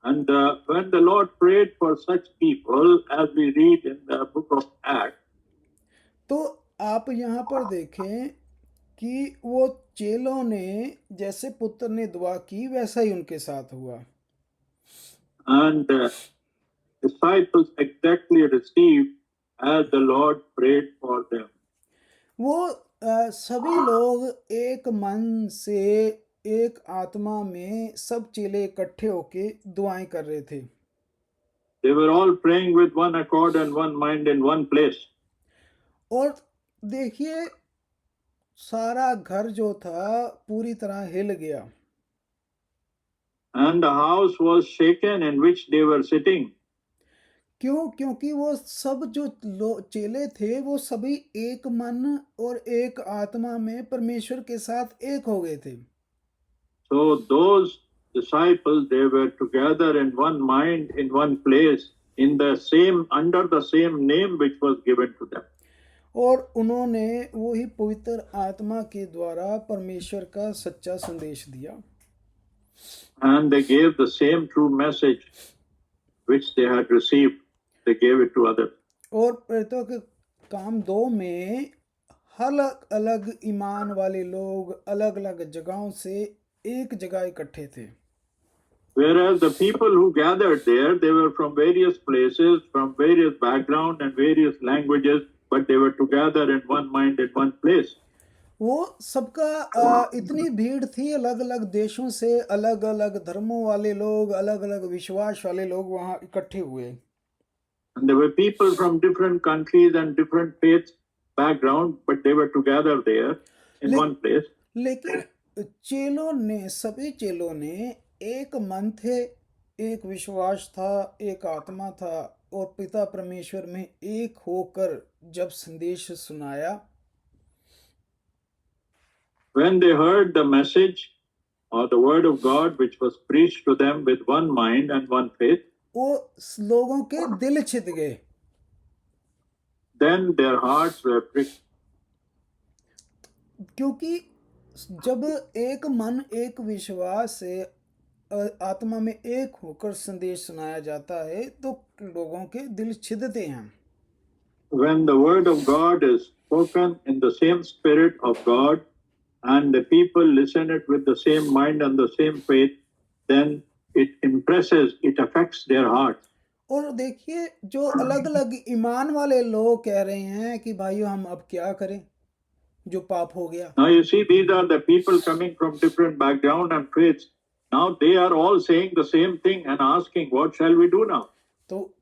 And when the Lord prayed for such people, as we read in the book of Acts, तो आप यहाँ पर देखें कि वो चेलों ने जैसे पुत्र ने दुआ की वैसा ही उनके साथ हुआ। and disciples exactly received as the Lord prayed for them. वो सभी लोग एक मन से, एक आत्मा में सब चेले इकट्ठे होके दुआएं कर रहे थे। They were all praying with one accord and one mind in one place. और देखिए सारा घर जो था पूरी तरह हिल गया। And the house was shaken in which they were sitting. क्यों? क्योंकि वो सब जो चेले थे वो सभी एक मन और एक आत्मा में परमेश्वर के साथ एक हो गए थे। So those disciples, they were together in one mind, in one place, in the same, under the same name which was given to them. और उन्होंने वही पवित्र आत्मा के द्वारा परमेश्वर का सच्चा संदेश दिया। And they gave the same true message which they had received. They gave it to others. और प्रेरितों के काम 2 में अलग अलग ईमान वाले लोग अलग अलग जगहों से एक जगह इकट्ठे थे। Whereas the people who gathered there, they were from various places, from various background and various languages, but they were together in one mind, in one place. वो सबका इतनी भीड़ थी, अलग अलग देशों से, अलग अलग धर्मों वाले लोग, अलग अलग विश्वास वाले लोग वहाँ इकट्ठे हुए। And there were people from different countries and different faith background, but they were together there in one place. लेकिन चेलों ने, सभी चेलों ने एक मन थे, एक विश्वास था, एक आत्मा था, और पिता परमेश्वर में एक होकर जब संदेश सुनाया, When they heard the message or the word of God which was preached to them with one mind and one faith, वो लोगों के दिल छिद गए। then their hearts were pricked. क्योंकि जब एक मन, एक विश्वास से आत्मा में एक होकर संदेश सुनाया जाता है तो लोगों के दिल छिदते हैं। When the word of God is spoken in the same spirit of God and the people listen it with the same mind and the same faith, then it impresses, it affects their heart. और देखिए जो अलग अलग ईमान वाले लोग कह रहे हैं कि भाइयों हम अब क्या करें जो पाप हो गया। Now you see, these are the people coming from different background and faiths. Now they are all saying the same thing and asking, what shall we do now? तो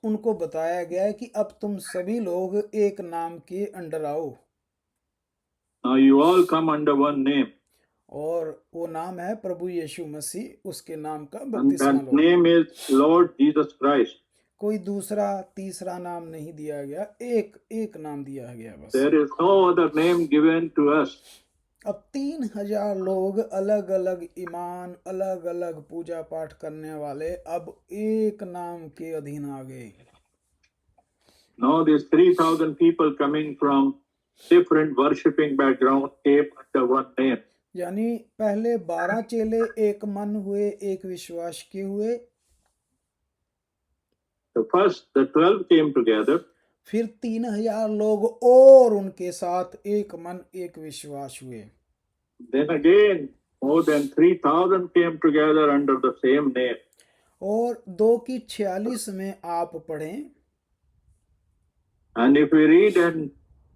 उनको बताया गया है कि अब तुम सभी लोग एक नाम के अंडर आओ। Now you all come under one name. और वो नाम है प्रभु यीशु मसीह, उसके नाम का And बपतिस्मा that low. name is Lord Jesus Christ. कोई दूसरा तीसरा नाम नहीं दिया गया, एक नाम दिया गया बस। There is no other name given to us. अब 3000 लोग अलग अलग ईमान, अलग अलग पूजा पाठ करने वाले अब एक नाम के अधीन आ गए। Now these 3,000 people coming from different worshipping background came under one name. यानी पहले 12 चेले एक मन हुए, एक विश्वास के हुए। The first, the 12 came together. फिर 3000 लोग और उनके साथ एक मन एक विश्वास हुए। Then again, more than 3,000 came together under the same name. और 2:46 में आप पढ़ें। And if we read in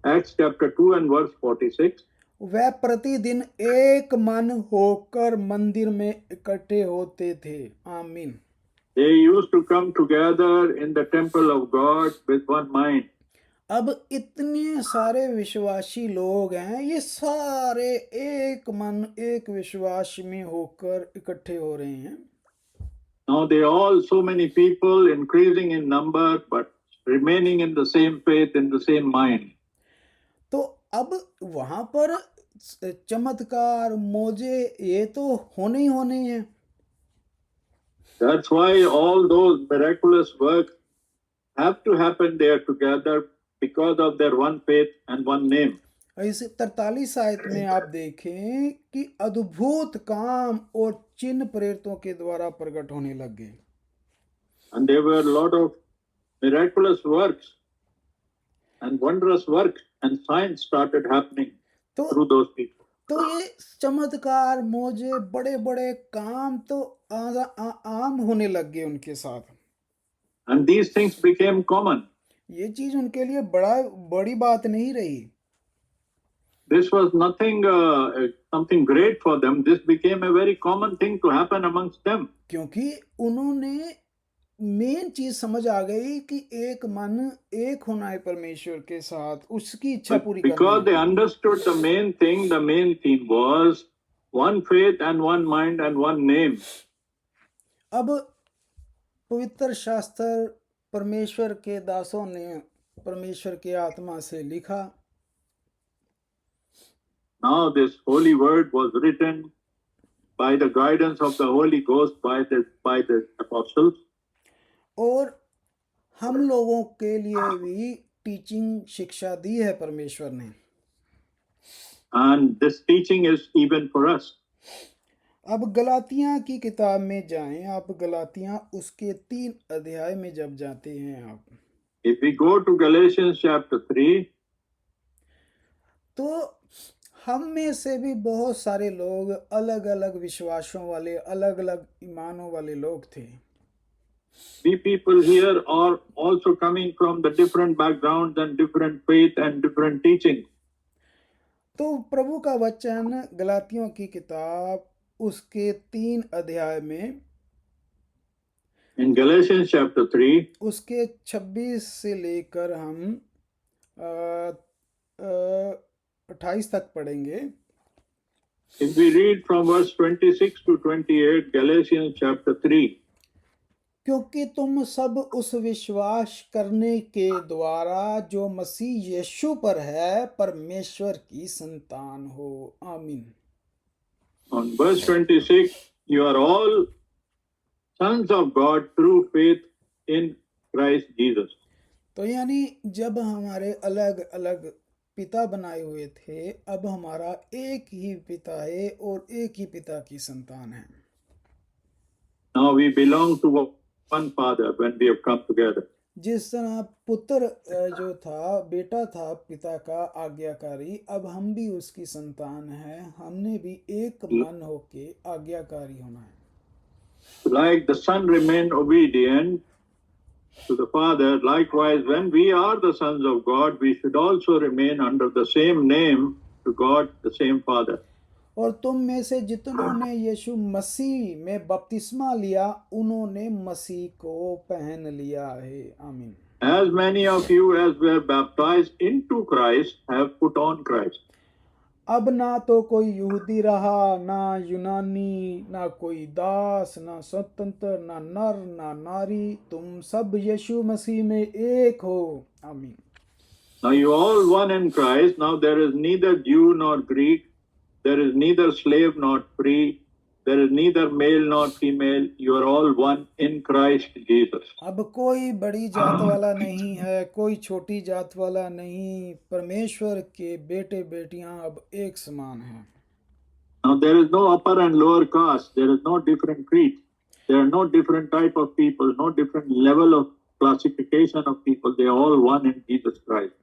Acts chapter 2 and verse 46, वह प्रतिदिन एक मन होकर मंदिर में इकट्ठे होते थे। आमीन। they used to come together in the temple of God with one mind. अब इतने सारे विश्वासी लोग हैं, ये सारे एक मन एक विश्वास में होकर इकट्ठे हो रहे हैं। Now they all, so many people, increasing in number, but remaining in the same faith, in the same mind. तो अब वहां पर चमत्कार मोजे ये तो होने ही होने हैं। That's why all those miraculous works have to happen there together because of their one faith and one name. इस 43 आयत में आप देखें कि अद्भुत काम और चिन्ह प्रेरितों के द्वारा प्रकट होने लग गए। And there were a lot of miraculous works and wondrous works and signs started happening through those people. तो ये चमत्कार मोजे बड़े बड़े काम तो आम होने लग गए उनके साथ। And these things became common. ये चीज उनके लिए बड़ी बात नहीं रही। This was nothing, something great for them. This became a very common thing to happen amongst them. क्योंकि उन्होंने मेन चीज समझ आ गई कि एक मन एक होना है परमेश्वर के साथ, उसकी इच्छा पूरी करनी है। Because they understood the main thing, the main theme was one faith and one mind and one name. अब पवित्र शास्त्र परमेश्वर के दासों ने परमेश्वर के आत्मा से लिखा। Now this holy word was written by the guidance of the Holy Ghost by the apostles. और हम लोगों के लिए भी टीचिंग शिक्षा दी है परमेश्वर ने। And this teaching is even for us. अब गलातियां की किताब में जाएं आप। गलातियां उसके 3 अध्याय में जब जाते हैं आप, If we go to Galatians chapter 3, तो हम में से भी बहुत सारे लोग अलग अलग विश्वासों वाले, अलग अलग ईमानों वाले लोग थे। we people here are also coming from the different backgrounds and different faith and different teaching. तो प्रभु का वचन गलातियों की किताब उसके 3 अध्याय में, In Galatians chapter 3, उसके 26 से लेकर हम 28 तक पढ़ेंगे। if we read from verse 26 to 28, Galatians chapter 3, क्योंकि तुम सब उस विश्वास करने के द्वारा जो मसीह यीशु पर है परमेश्वर की संतान हो। आमीन। on verse 26, you are all sons of God through faith in Christ Jesus. तो यानी जब हमारे अलग अलग पिता बनाए हुए थे, अब हमारा एक ही पिता है और एक ही पिता की संतान है। Now we belong to one Father when we have come together. जिस तरह पुत्र जो था, बेटा था पिता का आज्ञाकारी, अब हम भी उसकी संतान हैं। हमने भी एक मन होके आज्ञाकारी होना है। Like the Son remained obedient to the Father, likewise, when we are the sons of God, we should also remain under the same name to God, the same Father. और तुम में से जितनों ने यीशु मसीह में बपतिस्मा लिया उन्होंने मसीह को पहन लिया है। आमीन। As many of you as were baptized into Christ have put on Christ. अब ना तो कोई यहूदी रहा, ना यूनानी, ना कोई दास, ना स्वतंत्र, ना नर, ना नारी, तुम सब यीशु मसीह में एक हो। आमीन। Now you all one in Christ. Now there is neither Jew nor Greek. There is neither slave nor free. There is neither male nor female. You are all one in Christ Jesus. अब कोई बड़ी जात वाला नहीं है, कोई छोटी जात वाला नहीं, परमेश्वर के बेटे बेटियां अब एक समान हैं। Now there is no upper and lower caste. There is no different creed. There are no different type of people, no different level of classification of people. They are all one in Jesus Christ.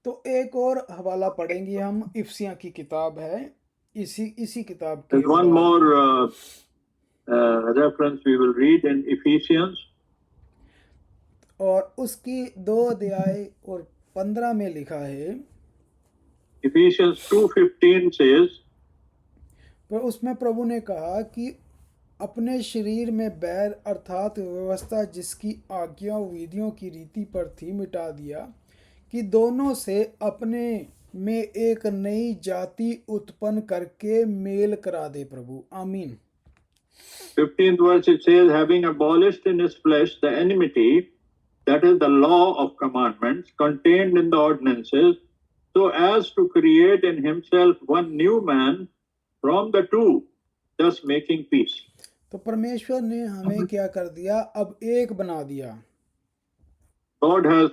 तो एक और हवाला पढ़ेंगे हम, इफिसियां की किताब है, इसी किताब There's के one more reference we will read in Ephesians. और उसकी 2 अध्याय और 15 में लिखा है, Ephesians 2:15 says, पर उसमें प्रभु ने कहा कि अपने शरीर में बैर अर्थात व्यवस्था जिसकी आज्ञा विधियों की रीति पर थी मिटा दिया, कि दोनों से अपने में एक नई जाति उत्पन्न करके मेल करा दे प्रभु। आमीन। 15th verse it says, having abolished in his flesh the enmity, that is the law of commandments contained in the ordinances, so as to create in himself one new man from the two, thus making peace. तो परमेश्वर ने हमें क्या कर दिया, अब एक बना दिया। God has,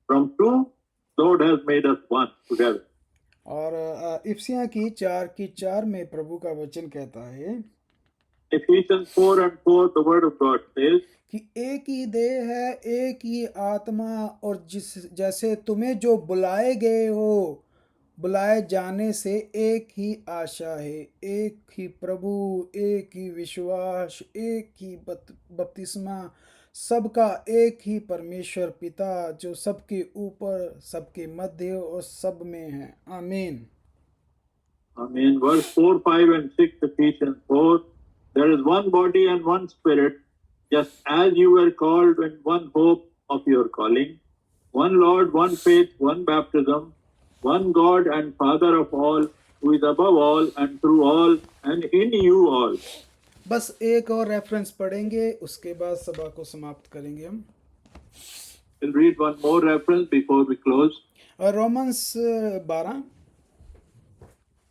from two, God has made us one together. और इफिसियां की 4:4 में प्रभु का वचन कहता है, Ephesians 4:4 the word of God says, कि एक ही देह है, एक ही आत्मा, और जैसे तुम्हें जो बुलाए गए हो, बुलाए जाने से एक ही आशा है, एक ही प्रभु, एक ही विश्वास, एक ही बपतिस्मा, सबका एक ही परमेश्वर पिता जो सबके ऊपर, सबके मध्य और सब में है। आमीन। Amen. Verse 4, 5 and 6 Ephesians 4, there is one body and one spirit, just as you were called in one hope of your calling, one Lord, one faith, one baptism, one God and Father of all, who is above all and through all and in you all. बस एक और reference पढ़ेंगे, उसके बाद सभा को समाप्त करेंगे हम। We'll read one more reference before we close. Romans 12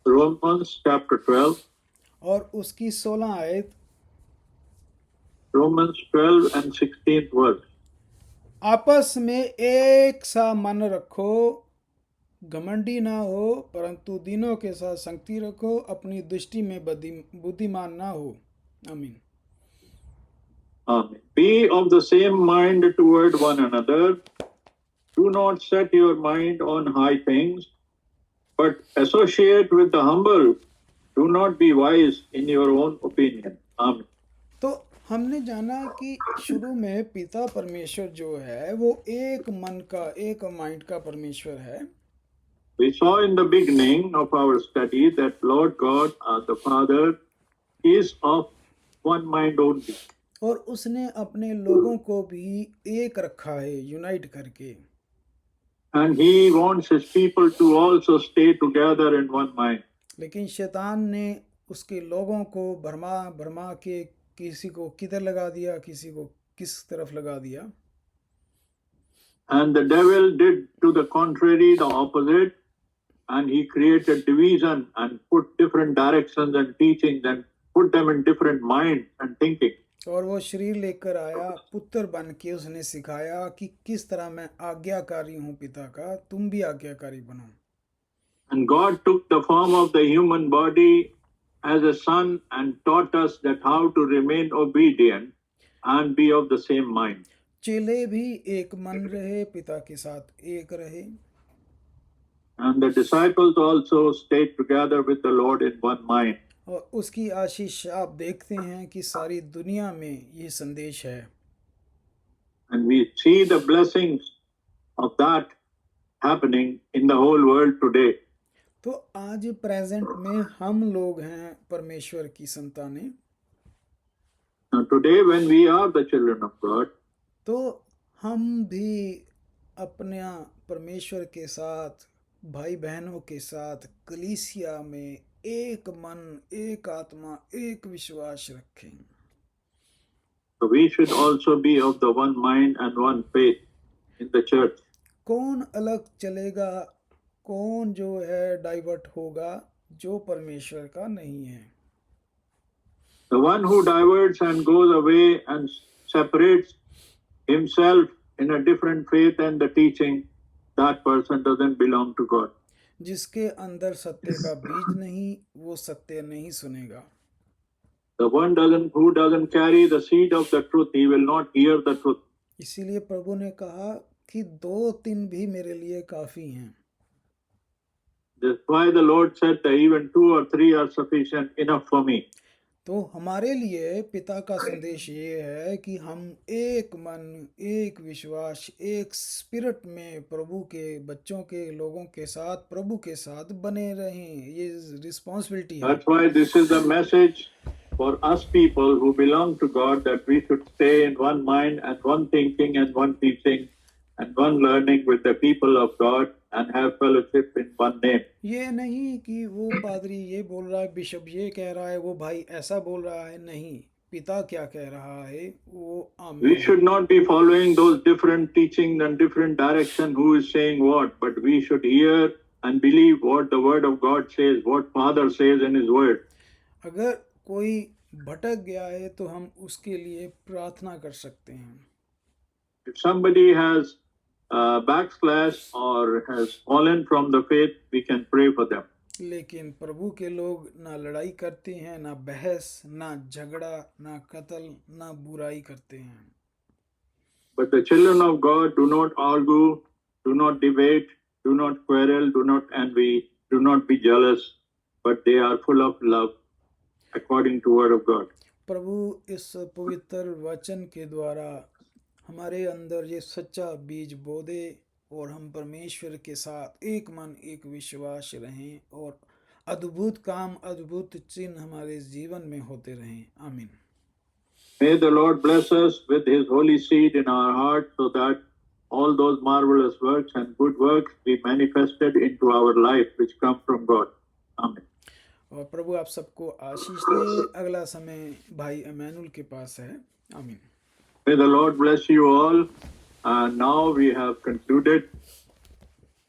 Romans chapter 12. और उसकी 16 आयत। Romans 12 and 16th verse. आपस में एक सा मन रखो, घमंडी ना हो, परंतु दिनों के साथ संगति रखो, अपनी दृष्टि में बुद्धिमान ना हो। आमीन। Amen. Be of the same mind toward one another. Do not set your mind on high things, but associate with the humble. Do not be wise in your own opinion. Amen. तो हमने जाना कि शुरू में पिता परमेश्वर जो है वो एक मन का, एक माइंड का परमेश्वर है। We saw in the beginning of our study that Lord God, the Father, is of one mind only. और उसने अपने लोगों को भी एक रखा है, यूनाइट करके। And He wants His people to also stay together in one mind. लेकिन शैतान ने उसके लोगों को भरमा के किसी को किधर लगा दिया, किसी को किस तरफ लगा दिया। And the devil did to the contrary, the opposite, and he created division and put different directions and teachings and put them in different minds and thinking. और वो शरीर लेकर आया, पुत्र बन के उसने सिखाया कि किस तरह मैं आज्ञाकारी हूँ पिता का, तुम भी आज्ञाकारी बनो। And God took the form of the human body as a son and taught us that how to remain obedient and be of the same mind. चेले भी एक मन रहे, पिता के साथ एक रहे। And the disciples also stayed together with the Lord in one mind. और उसकी आशीष आप देखते हैं कि सारी दुनिया में ये संदेश है। And we see the blessings of that happening in the whole world today. तो आज प्रेजेंट में हम लोग हैं परमेश्वर की संतानें। Now today when we are the children of God, तो हम भी अपना परमेश्वर के साथ, भाई बहनों के साथ कलीसिया में एक मन, एक आत्मा, एक विश्वास रखें। so we should also be of the one mind and one faith in the church. कौन अलग चलेगा, कौन जो है डाइवर्ट होगा, जो परमेश्वर का नहीं है। The one who diverts and goes away and separates himself in a different faith and the teaching, that person doesn't belong to God. जिसके अंदर सत्य का बीज नहीं, वो सत्य नहीं सुनेगा। The one who doesn't carry the seed of the truth, he will not hear the truth. इसीलिए प्रभु ने कहा कि 2-3 भी मेरे लिए काफी हैं। That's why the Lord said that even 2 or 3 are sufficient enough for me. तो हमारे लिए पिता का संदेश ये है कि हम एक मन, एक विश्वास, एक स्पिरिट में प्रभु के बच्चों के लोगों के साथ, प्रभु के साथ बने रहें। ये रिस्पॉन्सिबिलिटी है। That's why this is the message for us people who belong to God, that we should stay in one mind and one thinking and one teaching and one learning with the people of God and have fellowship in one name. ये नहीं कि वो पादरी ये बोल रहा है, bishop ये कह रहा है, वो भाई ऐसा बोल रहा है, नहीं, पिता क्या कह रहा है वो आमीन। We should not be following those different teachings and different direction who is saying what, but we should hear and believe what the word of God says, what Father says in his word. अगर कोई भटक गया है तो हम उसके लिए प्रार्थना कर सकते हैं। If somebody has backslash or has fallen from the faith, we can pray for them. लेकिन प्रभु के लोग ना लड़ाई करते हैं, ना बहस, ना झगड़ा, ना कत्ल, ना बुराई करते हैं। But the children of God do not argue, do not debate, do not quarrel, do not envy, do not be jealous, but they are full of love according to word of God. प्रभु इस पवित्र वचन के द्वारा हमारे अंदर ये सच्चा बीज बो दे और हम परमेश्वर के साथ एक मन, एक विश्वास रहें और अद्भुत काम, अद्भुत चिन्ह हमारे जीवन में होते रहें। आमीन। May the Lord bless us with his holy seed in our heart, so that all those marvelous works and good works be manifested into our life which come from God. Amen. और प्रभु आप सबको आशीष दे। अगला समय भाई Emmanuel के पास है। आमीन। May the Lord bless you all. Now we have concluded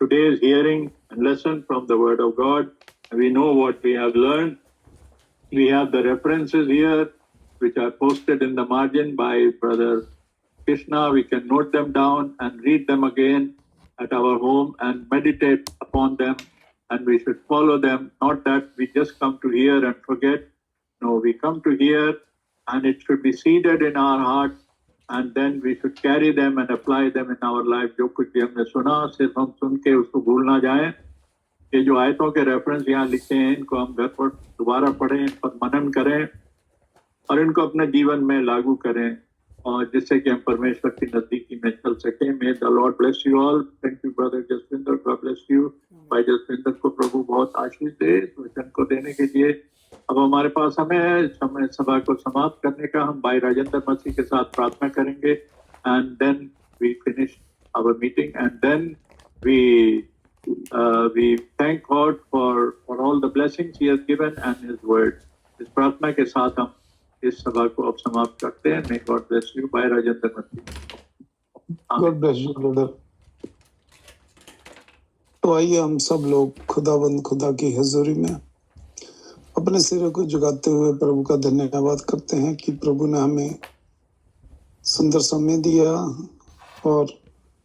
today's hearing and lesson from the Word of God. We know what we have learned. We have the references here, which are posted in the margin by Brother Krishna. We can note them down and read them again at our home and meditate upon them, and we should follow them. Not that we just come to hear and forget. No, we come to hear and it should be seeded in our heart, and then we should carry them and apply them in our life. जो कुछ भी हमने सुना सिर्फ हम सुन के उसको भूल ना जाएं। ये जो आयतों के रेफरेंस यहाँ लिखे हैं, इनको हम घर पर दोबारा पढ़ें, इन पर मनन करें और इनको अपने जीवन में लागू करें, और जिससे कि हम परमेश्वर की नजदीकी में चल सकें। May the Lord bless you all. Thank you, Brother Jaswinder. God bless you. भाई जसविंदर को प्रभु बहुत आशीष दे इस वचन को देने के लिए। अब हमारे पास समय सभा को समाप्त करने का। हम भाई राजेंद्र मसीह के साथ प्रार्थना करेंगे, and then we finish our meeting, and then we thank God for all the blessings He has given and His word. इस प्रार्थना के साथ हम इस सभा को अब समाप्त करते हैं। May God bless you. भाई Rajendra Masih. God bless you brother. तो आइए हम सब लोग खुदावंद खुदा की हजूरी में अपने सिरों को झुकाते हुए प्रभु का धन्यवाद करते हैं कि प्रभु ने हमें सुंदर समय दिया, और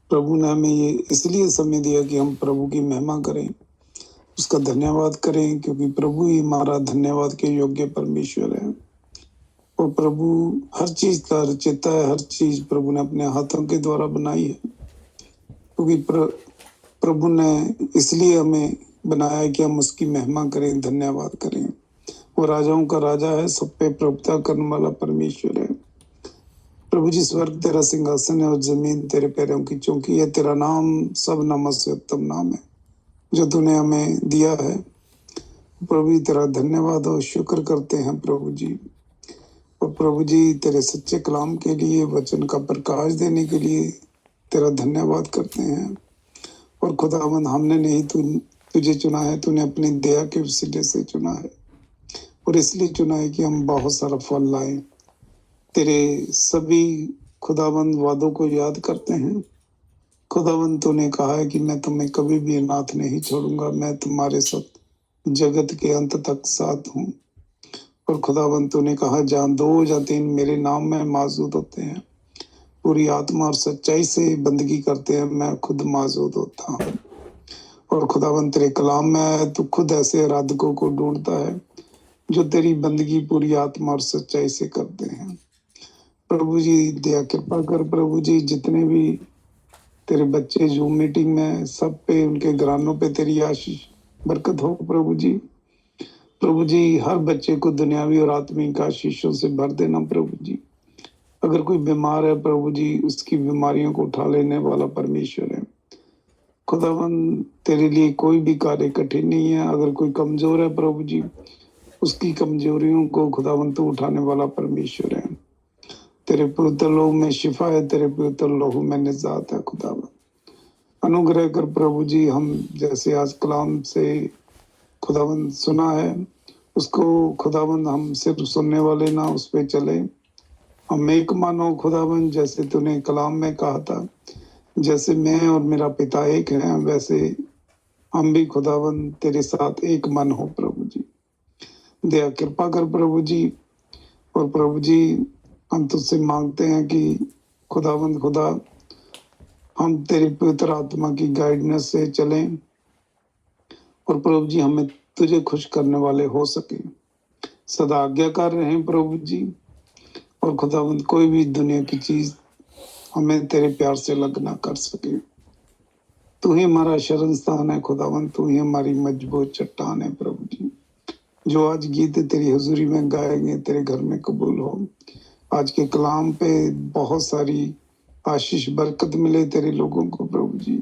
प्रभु ने हमें ये इसलिए समय दिया कि हम प्रभु की महिमा करें, उसका धन्यवाद करें, क्योंकि प्रभु ही हमारा धन्यवाद के योग्य परमेश्वर है। और प्रभु हर चीज का रचयिता है, हर चीज प्रभु ने अपने हाथों के द्वारा बनाई है, क्योंकि प्रभु ने इसलिए हमें बनाया है कि हम उसकी महिमा करें, धन्यवाद करें। वो राजाओं का राजा है, सब पे प्रभुता करने वाला परमेश्वर है। प्रभु जी, स्वर्ग तेरा सिंहासन है और जमीन तेरे पैरों की चौकी है। तेरा नाम सब नामों से उत्तम नाम है जो तूने हमें दिया है। प्रभु जी, तेरा धन्यवाद और शुक्र करते हैं प्रभु जी। और प्रभु जी, तेरे सच्चे कलाम के लिए, वचन का प्रकाश देने के लिए तेरा धन्यवाद करते हैं। और खुदावंद, हमने नहीं तुझे चुना है, तूने अपनी दया के वसीले से चुना है और इसलिए चुना है कि हम बहुत सारा फल लाएं। तेरे सभी खुदावंद वादों को याद करते हैं। खुदावंद, तूने कहा है कि मैं तुम्हें कभी भी अनाथ नहीं छोड़ूंगा, मैं तुम्हारे साथ जगत के अंत तक साथ हूँ। और खुदावंद, तूने कहा जहाँ 2 या 3 मेरे नाम में मौजूद होते हैं, पूरी आत्मा और सच्चाई से बंदगी करते हैं, मैं खुद मौजूद होता हूँ। और खुदावंद, तेरे कलाम में तू खुद ऐसे आराधकों को ढूंढता है जो तेरी बंदगी पूरी आत्मा और सच्चाई से करते हैं। प्रभु जी, दया कृपा कर प्रभु जी, जितने भी तेरे बच्चे जूम मीटिंग में, सब पे, उनके घरानों पे तेरी आशीष बरकत हो प्रभु जी। प्रभु जी, हर बच्चे को दुनियावी और आत्मिक आशीषों से भर देना प्रभु जी। अगर कोई बीमार है प्रभु जी, उसकी बीमारियों को उठा लेने वाला परमेश्वर है। खुदावंद, तेरे लिए कोई भी कार्य कठिन नहीं है। अगर कोई कमजोर है प्रभु जी, उसकी कमजोरियों को खुदावंद तू उठाने वाला परमेश्वर है। तेरे पवित्र लहू में शिफा है, तेरे पवित्र लहू में निजात है। खुदावंद, अनुग्रह कर प्रभु जी। हम जैसे आज कलाम से खुदावंद सुना है, उसको खुदावंद हम सिर्फ सुनने वाले ना उस पे चले, हम एक मानो खुदावंद। जैसे तूने कलाम में कहा था, जैसे मैं और मेरा पिता एक हैं, वैसे हम भी खुदावंद तेरे साथ एक मन हो प्रभु जी। दया कृपा कर प्रभु जी। और प्रभु जी, हम तुझसे मांगते हैं कि खुदावंद खुदा, हम तेरी पवित्र आत्मा की गाइडेंस से चलें और प्रभु जी हमें तुझे खुश करने वाले हो सके। सदा आज्ञाकार रहें प्रभु जी। और खुदावंद, कोई भी दुनिया की चीज हमें तेरे प्यार से अलग ना कर सके। तू ही हमारा शरण स्थान है खुदावंद, तू ही हमारी मजबूत चट्टान है प्रभु जी। जो आज गीत तेरी हुजूरी में गाएंगे, तेरे घर में कबूल हो। आज के कलाम पे बहुत सारी आशीष बरकत मिले तेरे लोगों को प्रभु जी।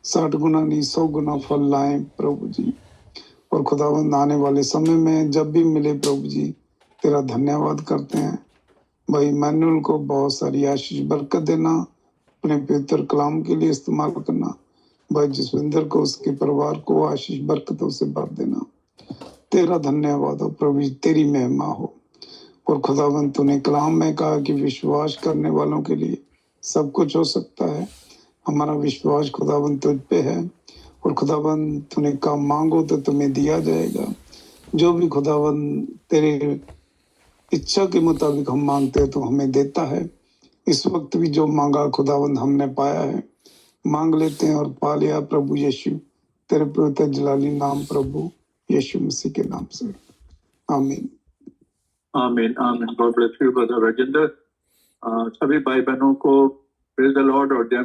60 गुना नहीं 100 गुना फल लाए प्रभु जी। और खुदावंद, आने वाले समय में जब भी मिले प्रभु जी, तेरा धन्यवाद करते हैं। भाई मैनुअल को बहुत सारी आशीष बरकत देना, अपने पवित्र कलाम के लिए इस्तेमाल करना। भाई जसविंदर को, उसके परिवार को आशीष बरकतों से भर देना। तेरा धन्यवाद हो प्रभु जी, तेरी महिमा हो। और खुदावंद, तूने कलाम में कहा कि विश्वास करने वालों के लिए सब कुछ हो सकता है। हमारा विश्वास खुदावंद तुझ पे है। और खुदावंद, तूने कहा मांगो तो तुम्हें दिया जाएगा। जो भी खुदावंद तेरे इच्छा के मुताबिक हम मांगते हैं तो हमें देता है। इस वक्त भी जो मांगा खुदावंद हमने पाया है। मांग लेते हैं और पा लिया प्रभु यीशु, तेरे पवित्र जलाली नाम प्रभु यीशु मसीह के नाम से, आमीन। आमीन आमीन। God bless you brother Rajendra. सभी भाई बहनों को प्रेज द लॉर्ड और जय